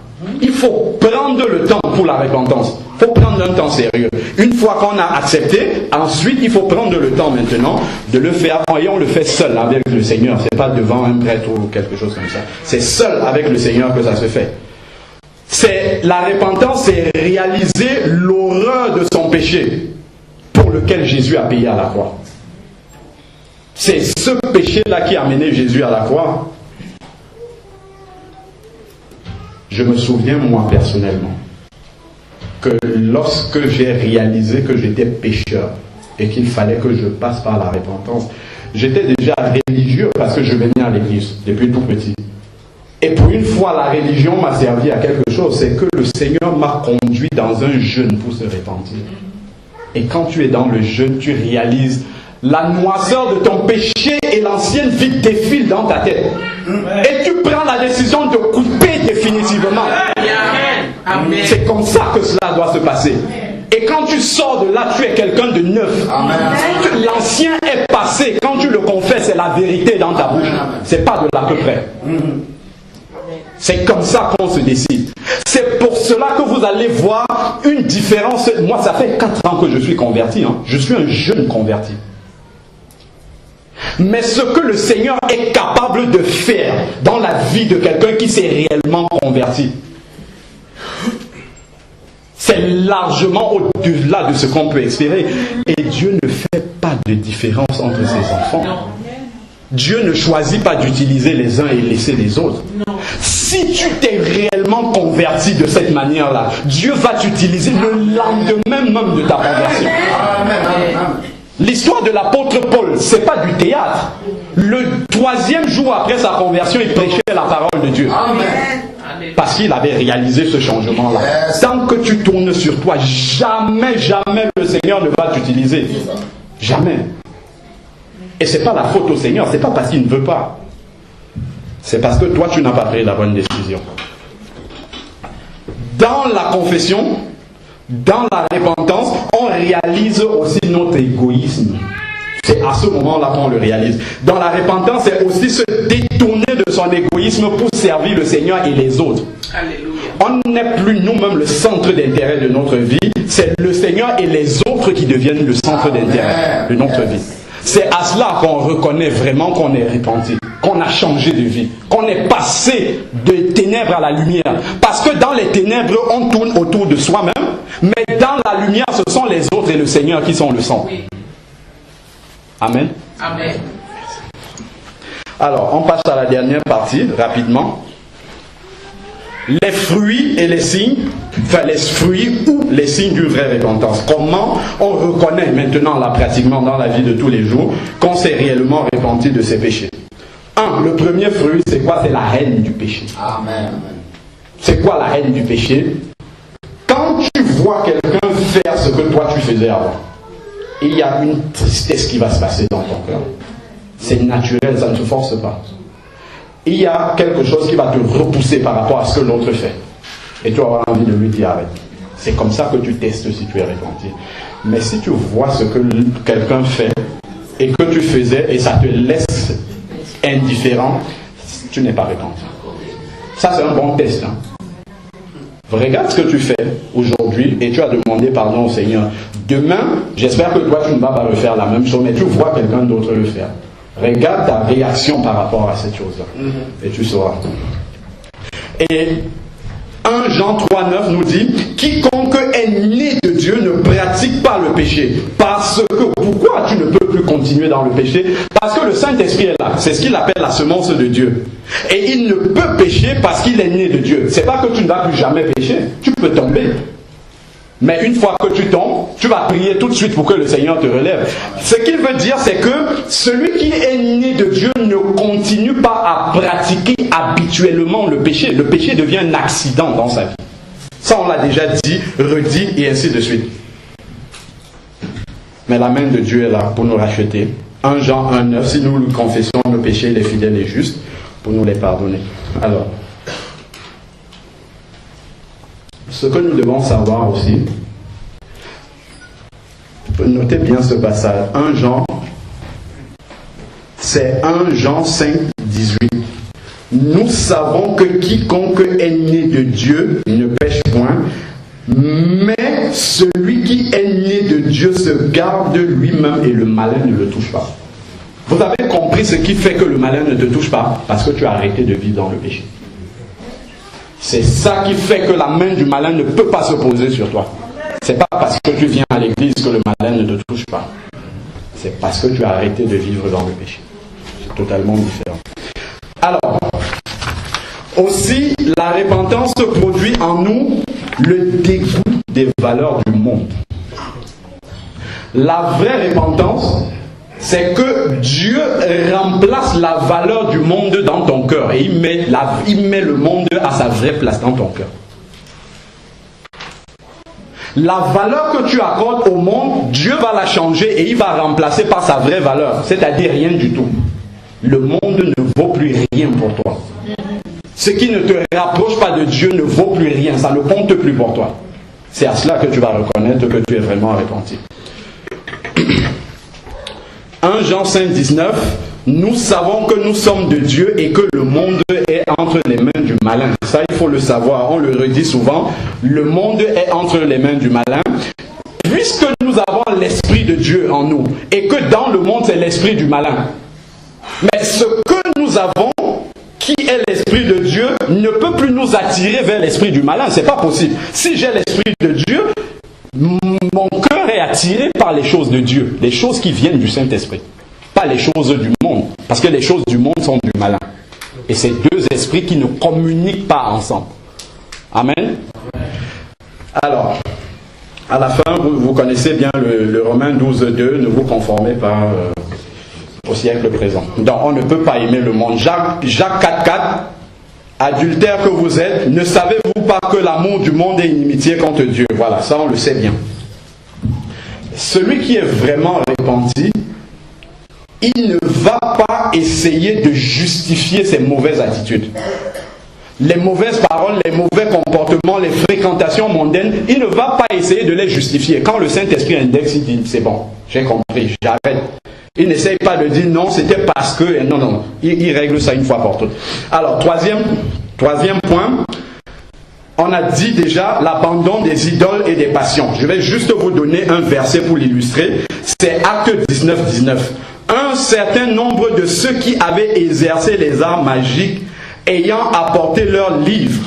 Il faut prendre le temps pour la repentance. Il faut prendre un temps sérieux. Une fois qu'on a accepté, ensuite il faut prendre le temps maintenant de le faire. Et on le fait seul avec le Seigneur. Ce n'est pas devant un prêtre ou quelque chose comme ça. C'est seul avec le Seigneur que ça se fait. La repentance, c'est réaliser l'horreur de son péché pour lequel Jésus a payé à la croix. C'est ce péché-là qui a amené Jésus à la croix. Je me souviens, moi, personnellement, que lorsque j'ai réalisé que j'étais pécheur et qu'il fallait que je passe par la repentance, j'étais déjà religieux parce que je venais à l'église depuis tout petit. Et pour une fois, la religion m'a servi à quelque chose, c'est que le Seigneur m'a conduit dans un jeûne pour se repentir. Et quand tu es dans le jeûne, tu réalises la noirceur de ton péché et l'ancienne vie défilent dans ta tête. Et tu prends la décision de couper définitivement. C'est comme ça que cela doit se passer. Et quand tu sors de là, tu es quelqu'un de neuf. L'ancien est passé. Quand tu le confesses, c'est la vérité dans ta bouche. C'est pas de là que près. C'est comme ça qu'on se décide. C'est pour cela que vous allez voir une différence. Moi, ça fait 4 ans que je suis converti. Je suis un jeune converti. Mais ce que le Seigneur est capable de faire dans la vie de quelqu'un qui s'est réellement converti, c'est largement au-delà de ce qu'on peut espérer. Et Dieu ne fait pas de différence entre ses enfants. Dieu ne choisit pas d'utiliser les uns et laisser les autres. Si tu t'es réellement converti de cette manière-là, Dieu va t'utiliser le lendemain même de ta conversion. L'histoire de l'apôtre Paul, ce n'est pas du théâtre. Le 3e jour après sa conversion, il prêchait la parole de Dieu. Parce qu'il avait réalisé ce changement-là. Tant que tu tournes sur toi, jamais, jamais le Seigneur ne va t'utiliser. Jamais. Et ce n'est pas la faute au Seigneur, ce n'est pas parce qu'il ne veut pas. C'est parce que toi, tu n'as pas pris la bonne décision. Dans la confession, dans la repentance, on réalise aussi notre égoïsme. C'est à ce moment-là qu'on le réalise. Dans la repentance, c'est aussi se détourner de son égoïsme pour servir le Seigneur et les autres. Alléluia. On n'est plus nous-mêmes le centre d'intérêt de notre vie. C'est le Seigneur et les autres qui deviennent le centre d'intérêt de notre vie. C'est à cela qu'on reconnaît vraiment qu'on est repenti, qu'on a changé de vie, qu'on est passé de ténèbres à la lumière. Parce que dans les ténèbres, on tourne autour de soi-même, mais dans la lumière, ce sont les autres et le Seigneur qui sont le centre. Amen. Amen. Alors, on passe à la dernière partie, rapidement. Les fruits et les signes, enfin les fruits ou les signes d'une vraie repentance. Comment on reconnaît maintenant, là, pratiquement dans la vie de tous les jours, qu'on s'est réellement repenti de ses péchés. Le premier fruit, c'est quoi? C'est la haine du péché. Amen. C'est quoi la haine du péché? Quand tu vois quelqu'un faire ce que toi tu faisais avant, il y a une tristesse qui va se passer dans ton cœur. C'est naturel, ça ne te force pas. Il y a quelque chose qui va te repousser par rapport à ce que l'autre fait. Et tu vas avoir envie de lui dire arrête. C'est comme ça que tu testes si tu es repenti. Mais si tu vois ce que quelqu'un fait et que tu faisais et ça te laisse indifférent, tu n'es pas repenti. Ça c'est un bon test. Regarde ce que tu fais aujourd'hui et tu as demandé pardon au Seigneur. Demain, j'espère que toi tu ne vas pas refaire la même chose, mais tu vois quelqu'un d'autre le faire. Regarde ta réaction par rapport à cette chose-là. Et tu sauras. Et 1 Jean 3,9 nous dit « Quiconque est né de Dieu ne pratique pas le péché. » Parce que, pourquoi tu ne peux plus continuer dans le péché? Parce que le Saint-Esprit est là. C'est ce qu'il appelle la semence de Dieu. Et il ne peut pécher parce qu'il est né de Dieu. C'est pas que tu ne vas plus jamais pécher. Tu peux tomber. Mais une fois que tu tombes, tu vas prier tout de suite pour que le Seigneur te relève. Ce qu'il veut dire, c'est que celui qui est né de Dieu ne continue pas à pratiquer habituellement le péché. Le péché devient un accident dans sa vie. Ça, on l'a déjà dit, redit et ainsi de suite. Mais la main de Dieu est là pour nous racheter. 1 Jean 1,9, si nous lui confessons nos péchés, il est fidèle et juste pour nous les pardonner. Alors, ce que nous devons savoir aussi, notez bien ce passage, 1 Jean, c'est 1 Jean 5, 18. Nous savons que quiconque est né de Dieu ne pêche point, mais celui qui est né de Dieu se garde lui-même et le malin ne le touche pas. Vous avez compris ce qui fait que le malin ne te touche pas? Parce que tu as arrêté de vivre dans le péché. C'est ça qui fait que la main du malin ne peut pas se poser sur toi. C'est pas parce que tu viens à l'église que le malin ne te touche pas. C'est parce que tu as arrêté de vivre dans le péché. C'est totalement différent. Alors, aussi, la repentance produit en nous le dégoût des valeurs du monde. La vraie repentance, c'est que Dieu remplace la valeur du monde dans ton cœur et il met le monde à sa vraie place dans ton cœur. La valeur que tu accordes au monde, Dieu va la changer et il va remplacer par sa vraie valeur, c'est-à-dire rien du tout. Le monde ne vaut plus rien pour toi. Ce qui ne te rapproche pas de Dieu ne vaut plus rien, ça ne compte plus pour toi. C'est à cela que tu vas reconnaître que tu es vraiment repenti. 1 Jean 5, 19, nous savons que nous sommes de Dieu et que le monde est entre les mains du malin. Ça, il faut le savoir, on le redit souvent, le monde est entre les mains du malin. Puisque nous avons l'Esprit de Dieu en nous et que dans le monde c'est l'Esprit du malin. Mais ce que nous avons, qui est l'Esprit de Dieu, ne peut plus nous attirer vers l'Esprit du malin. C'est pas possible. Si j'ai l'Esprit de Dieu, mon cœur est attiré par les choses de Dieu, les choses qui viennent du Saint-Esprit, pas les choses du monde, parce que les choses du monde sont du malin. Et c'est deux esprits qui ne communiquent pas ensemble. Amen. Alors, à la fin, vous connaissez bien le Romains 12, 2, ne vous conformez pas au siècle présent. Donc, on ne peut pas aimer le monde. Jacques 4, 4, adultères que vous êtes, ne savez-vous pas que l'amour du monde est inimitié contre Dieu? Voilà, ça on le sait bien. Celui qui est vraiment repenti, il ne va pas essayer de justifier ses mauvaises attitudes. Les mauvaises paroles, les mauvais comportements, les fréquentations mondaines, il ne va pas essayer de les justifier. Quand le Saint-Esprit indexe, il dit, c'est bon, j'ai compris, j'arrête. Il n'essaye pas de dire non, c'était parce que... Non, non, il règle ça une fois pour toutes. Alors, troisième point, On a dit déjà l'abandon des idoles et des passions. Je vais juste vous donner un verset pour l'illustrer. C'est Actes 19, 19. Un certain nombre de ceux qui avaient exercé les arts magiques, ayant apporté leurs livres,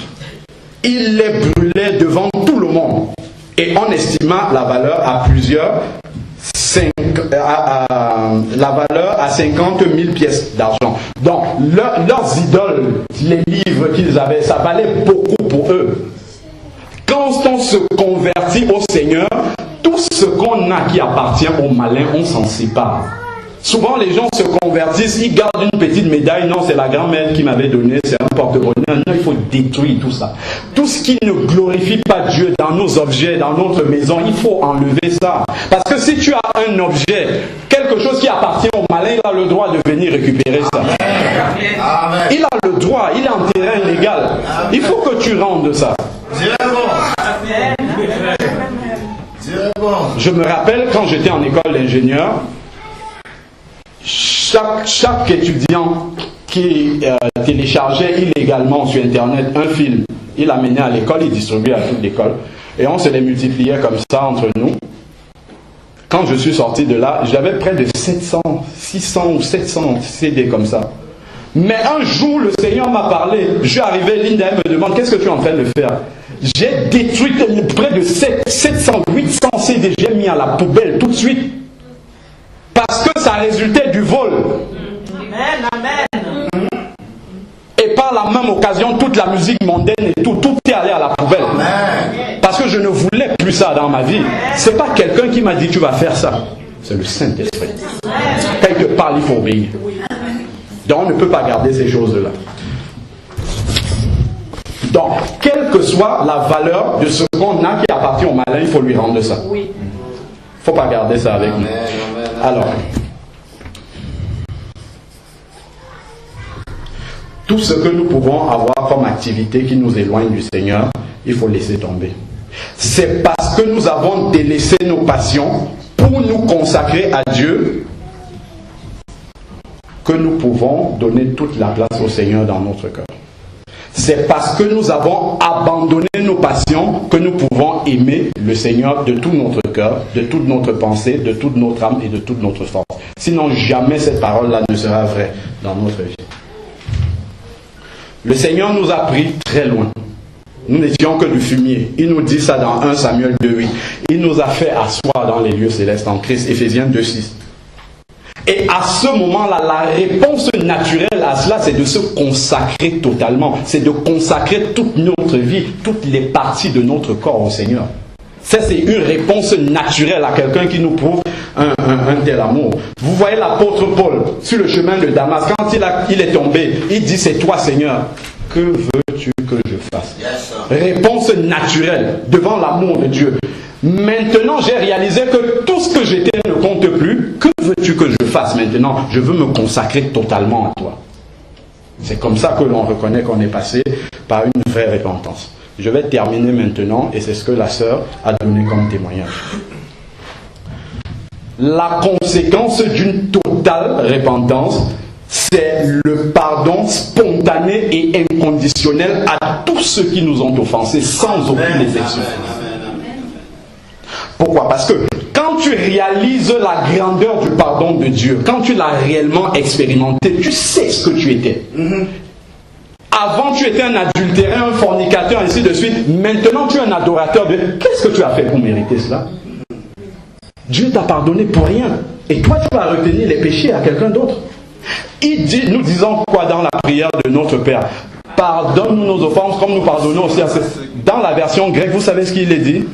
ils les brûlaient devant tout le monde. Et on estima la valeur à la valeur à 50 000 pièces d'argent. Donc, leurs idoles, les livres qu'ils avaient, ça valait beaucoup pour eux. Quand on se convertit au Seigneur, tout ce qu'on a qui appartient au malin, on s'en sépare. Souvent, les gens se convertissent, ils gardent une petite médaille. Non, c'est la grand-mère qui m'avait donné, c'est un porte-bonheur. Non, il faut détruire tout ça. Tout ce qui ne glorifie pas Dieu dans nos objets, dans notre maison, il faut enlever ça. Parce que si tu as un objet, quelque chose qui appartient au malin, il a le droit de venir récupérer ça. Amen. Il a le droit, il est en terrain illégal. Il faut que tu rendes ça. Je me rappelle quand j'étais en école d'ingénieur, chaque étudiant qui téléchargeait illégalement sur Internet un film, il l'amenait à l'école, il distribuait à toute l'école. Et on se les multipliait comme ça entre nous. Quand je suis sorti de là, j'avais près de 600 ou 700 CD comme ça. Mais un jour, le Seigneur m'a parlé. Je suis arrivé, Linda me demande, qu'est-ce que tu es en train de faire? J'ai détruit près de 700, 800 CD, j'ai mis à la poubelle tout de suite. Parce que ça résultait du vol. Amen, amen. Et par la même occasion, toute la musique mondaine et tout est allé à la poubelle. Amen. Parce que je ne voulais plus ça dans ma vie. C'est pas quelqu'un qui m'a dit tu vas faire ça. C'est le Saint-Esprit. Quand il te parle, il faut obéir. Donc on ne peut pas garder ces choses-là. Donc, quelle que soit la valeur de ce qu'on a qui appartient au malin, il faut lui rendre ça. Il ne faut pas garder ça avec nous. Alors, tout ce que nous pouvons avoir comme activité qui nous éloigne du Seigneur, il faut laisser tomber. C'est parce que nous avons délaissé nos passions pour nous consacrer à Dieu que nous pouvons donner toute la place au Seigneur dans notre cœur. C'est parce que nous avons abandonné nos passions que nous pouvons aimer le Seigneur de tout notre cœur, de toute notre pensée, de toute notre âme et de toute notre force. Sinon, jamais cette parole-là ne sera vraie dans notre vie. Le Seigneur nous a pris très loin. Nous n'étions que du fumier. Il nous dit ça dans 1 Samuel 2,8. Il nous a fait asseoir dans les lieux célestes en Christ. Éphésiens 2,6. Et à ce moment-là, la réponse naturelle à cela, c'est de se consacrer totalement. C'est de consacrer toute notre vie, toutes les parties de notre corps au Seigneur. Ça, c'est une réponse naturelle à quelqu'un qui nous prouve un tel amour. Vous voyez l'apôtre Paul, sur le chemin de Damas, quand il est tombé, il dit, c'est toi Seigneur, que veux-tu que je fasse? Réponse naturelle devant l'amour de Dieu. Maintenant, j'ai réalisé que tout ce que j'étais ne compte plus. Que veux-tu que je fasse maintenant? Je veux me consacrer totalement à toi. C'est comme ça que l'on reconnaît qu'on est passé par une vraie repentance. Je vais terminer maintenant, et c'est ce que la sœur a donné comme témoignage. La conséquence d'une totale repentance, c'est le pardon spontané et inconditionnel à tous ceux qui nous ont offensés, sans aucune exception. Pourquoi? Parce que quand tu réalises la grandeur du pardon de Dieu, quand tu l'as réellement expérimenté, tu sais ce que tu étais. Avant, tu étais un adultéraire, un fornicateur, ainsi de suite. Maintenant, tu es un adorateur de... Qu'est-ce que tu as fait pour mériter cela? Dieu t'a pardonné pour rien. Et toi, tu vas retenir les péchés à quelqu'un d'autre. Il dit, nous disons quoi dans la prière de notre Père? Pardonne-nous nos offenses comme nous pardonnons aussi à ceux... Dans la version grecque, vous savez ce qu'il est dit?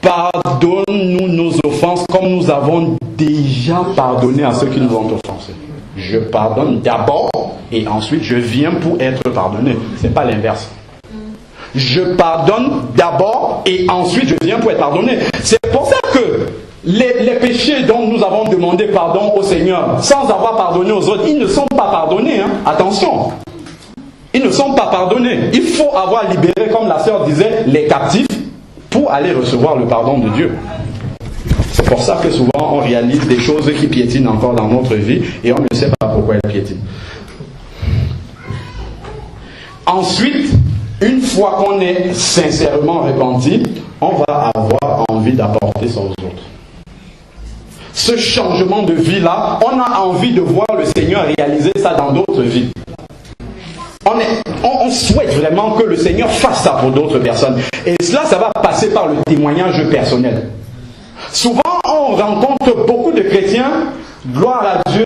Pardonne-nous nos offenses comme nous avons déjà pardonné à ceux qui nous ont offensés. Je pardonne d'abord et ensuite je viens pour être pardonné. Ce n'est pas l'inverse. Je pardonne d'abord et ensuite je viens pour être pardonné. C'est pour ça que les péchés dont nous avons demandé pardon au Seigneur sans avoir pardonné aux autres, ils ne sont pas pardonnés. Hein. Attention. Ils ne sont pas pardonnés. Il faut avoir libéré, comme la sœur disait, les captifs pour aller recevoir le pardon de Dieu. C'est pour ça que souvent on réalise des choses qui piétinent encore dans notre vie et on ne sait pas pourquoi elles piétinent. Ensuite, Une fois qu'on est sincèrement repenti, on va avoir envie d'apporter ça aux autres. Ce changement de vie-là, on a envie de voir le Seigneur réaliser ça dans d'autres vies. On souhaite vraiment que le Seigneur fasse ça pour d'autres personnes. Et cela, ça va passer par le témoignage personnel. Souvent, on rencontre beaucoup de chrétiens, gloire à Dieu,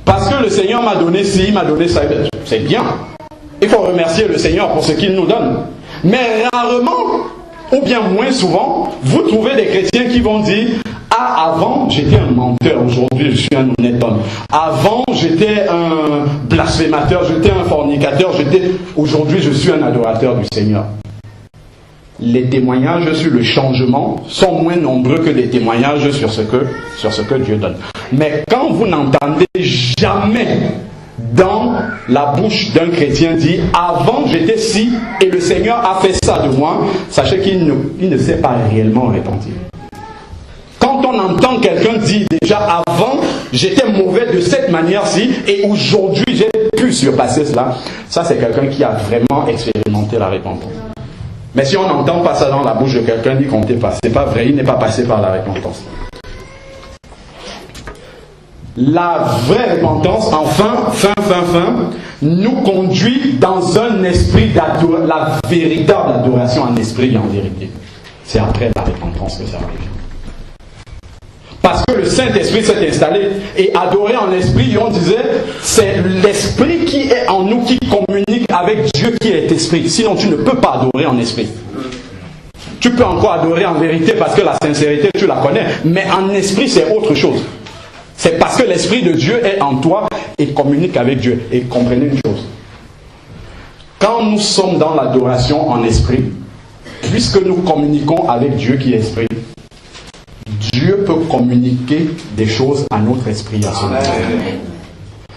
parce que le Seigneur m'a donné ci, il m'a donné ça. C'est bien. Il faut remercier le Seigneur pour ce qu'il nous donne. Mais rarement, ou bien moins souvent, vous trouvez des chrétiens qui vont dire: ah, avant j'étais un menteur, aujourd'hui je suis un honnête homme. Avant j'étais un blasphémateur, j'étais un fornicateur, aujourd'hui je suis un adorateur du Seigneur. Les témoignages sur le changement sont moins nombreux que les témoignages sur ce que Dieu donne. Mais quand vous n'entendez jamais dans la bouche d'un chrétien dire: avant j'étais ci et le Seigneur a fait ça de moi, sachez qu'il ne s'est pas réellement repenti. Quand on entend quelqu'un dire déjà: avant j'étais mauvais de cette manière-ci et aujourd'hui j'ai pu surpasser cela, ça c'est quelqu'un qui a vraiment expérimenté la repentance. Mais si on n'entend pas ça dans la bouche de quelqu'un, dit qu'on n'est pas, c'est pas vrai, il n'est pas passé par la repentance. La vraie repentance, enfin, nous conduit dans un esprit d'adoration, la véritable adoration en esprit et en vérité. C'est après la repentance que ça arrive. Parce que le Saint-Esprit s'est installé et adoré en esprit, on disait, c'est l'esprit qui est en nous qui communique avec Dieu qui est esprit. Sinon tu ne peux pas adorer en esprit. Tu peux encore adorer en vérité parce que la sincérité tu la connais, mais en esprit c'est autre chose. C'est parce que l'Esprit de Dieu est en toi et communique avec Dieu. Et comprenez une chose. Quand nous sommes dans l'adoration en esprit, puisque nous communiquons avec Dieu qui est esprit, Dieu peut communiquer des choses à notre esprit à ce moment.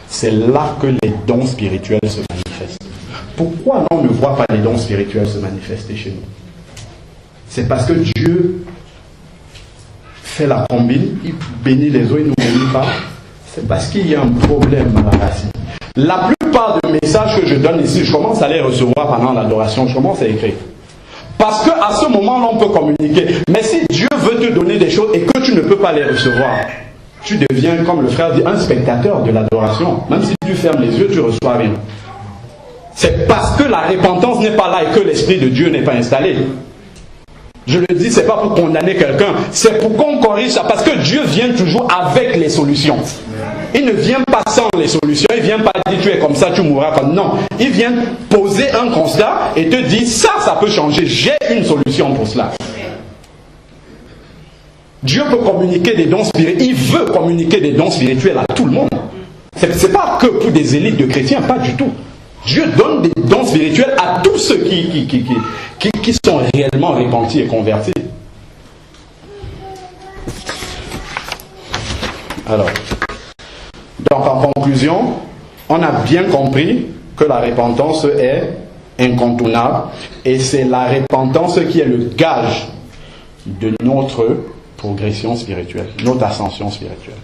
C'est là que les dons spirituels se manifestent. Pourquoi on ne voit pas les dons spirituels se manifester chez nous? C'est parce que Dieu fait la combine, il bénit les autres, il ne nous bénit pas. C'est parce qu'il y a un problème à la racine. La plupart des messages que je donne ici, je commence à les recevoir pendant l'adoration, je commence à écrire. Parce qu'à ce moment-là, on peut communiquer. Mais si Dieu veut te donner des choses et que tu ne peux pas les recevoir, tu deviens, comme le frère dit, un spectateur de l'adoration. Même si tu fermes les yeux, tu ne reçois rien. C'est parce que la repentance n'est pas là et que l'Esprit de Dieu n'est pas installé. Je le dis, ce n'est pas pour condamner quelqu'un, c'est pour qu'on corrige ça. Parce que Dieu vient toujours avec les solutions. Il ne vient pas sans les solutions. Il ne vient pas dire tu es comme ça, tu mourras comme... Non. Il vient poser un constat et te dire ça peut changer. J'ai une solution pour cela. Dieu peut communiquer des dons spirituels. Il veut communiquer des dons spirituels à tout le monde. Ce n'est pas que pour des élites de chrétiens, pas du tout. Dieu donne des dons spirituels à tous ceux qui sont réellement repentis et convertis. Alors, donc en conclusion, on a bien compris que la repentance est incontournable et c'est la repentance qui est le gage de notre progression spirituelle, notre ascension spirituelle.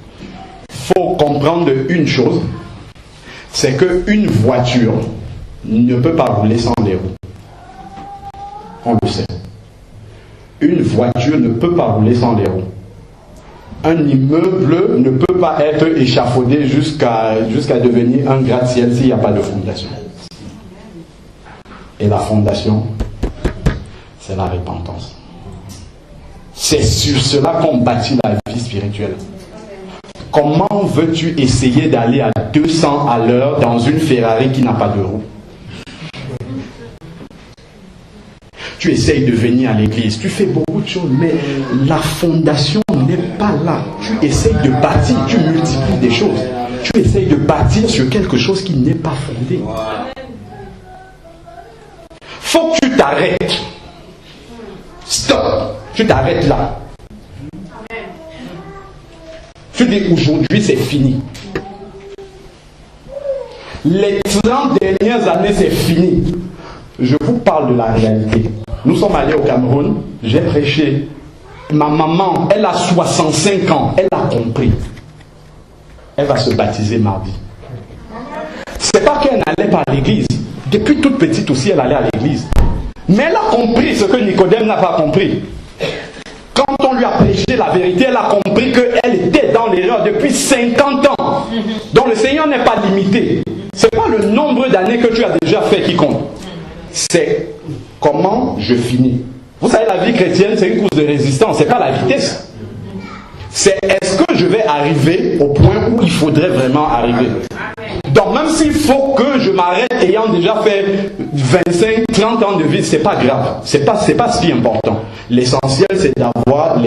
Il faut comprendre une chose, c'est qu'une voiture ne peut pas rouler sans les roues. On le sait. Une voiture ne peut pas rouler sans les roues. Un immeuble ne peut pas être échafaudé jusqu'à devenir un gratte-ciel s'il n'y a pas de fondation. Et la fondation, c'est la repentance. C'est sur cela qu'on bâtit la vie spirituelle. Comment veux-tu essayer d'aller à 200 à l'heure dans une Ferrari qui n'a pas de roue? Tu essayes de venir à l'église, tu fais beaucoup de choses, mais la fondation n'est pas là. Tu essayes de bâtir, tu multiplies des choses. Tu essayes de bâtir sur quelque chose qui n'est pas fondé. Faut que tu t'arrêtes. Stop. Tu t'arrêtes là. Tu dis aujourd'hui c'est fini. Les 30 dernières années c'est fini. Je vous parle de la réalité. Nous sommes allés au Cameroun, j'ai prêché. Ma maman, elle a 65 ans, elle a compris. Elle va se baptiser mardi. C'est pas qu'elle n'allait pas à l'église. Depuis toute petite aussi, elle allait à l'église. Mais elle a compris ce que Nicodème n'a pas compris. Quand on lui a prêché la vérité, elle a compris qu'elle était dans l'erreur depuis 50 ans. Donc le Seigneur n'est pas limité. Ce n'est pas le nombre d'années que tu as déjà fait qui compte. C'est comment je finis. Vous savez, la vie chrétienne, c'est une course de résistance, ce n'est pas la vitesse. C'est est-ce que je vais arriver au point où il faudrait vraiment arriver. Donc même s'il faut que je m'arrête ayant déjà fait 25, 30 ans de vie, c'est pas grave. C'est pas si important. L'essentiel, c'est d'avoir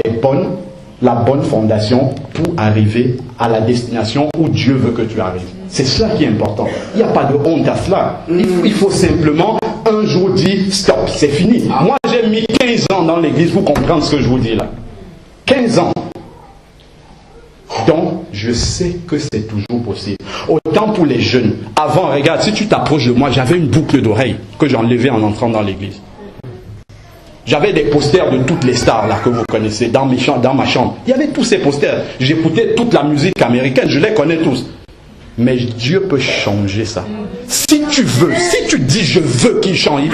la bonne fondation pour arriver à la destination où Dieu veut que tu arrives. C'est cela qui est important. Il n'y a pas de honte à cela. Il faut simplement un jour dire stop, c'est fini. Moi, j'ai mis 15 ans dans l'église pour comprendre ce que je vous dis là. 15 ans. Donc, je sais que c'est toujours possible. Autant pour les jeunes. Avant, regarde, si tu t'approches de moi, j'avais une boucle d'oreille que j'enlevais en entrant dans l'église. J'avais des posters de toutes les stars là que vous connaissez dans ma chambre. Il y avait tous ces posters. J'écoutais toute la musique américaine, je les connais tous. Mais Dieu peut changer ça. Si tu veux, si tu dis je veux qu'il change, il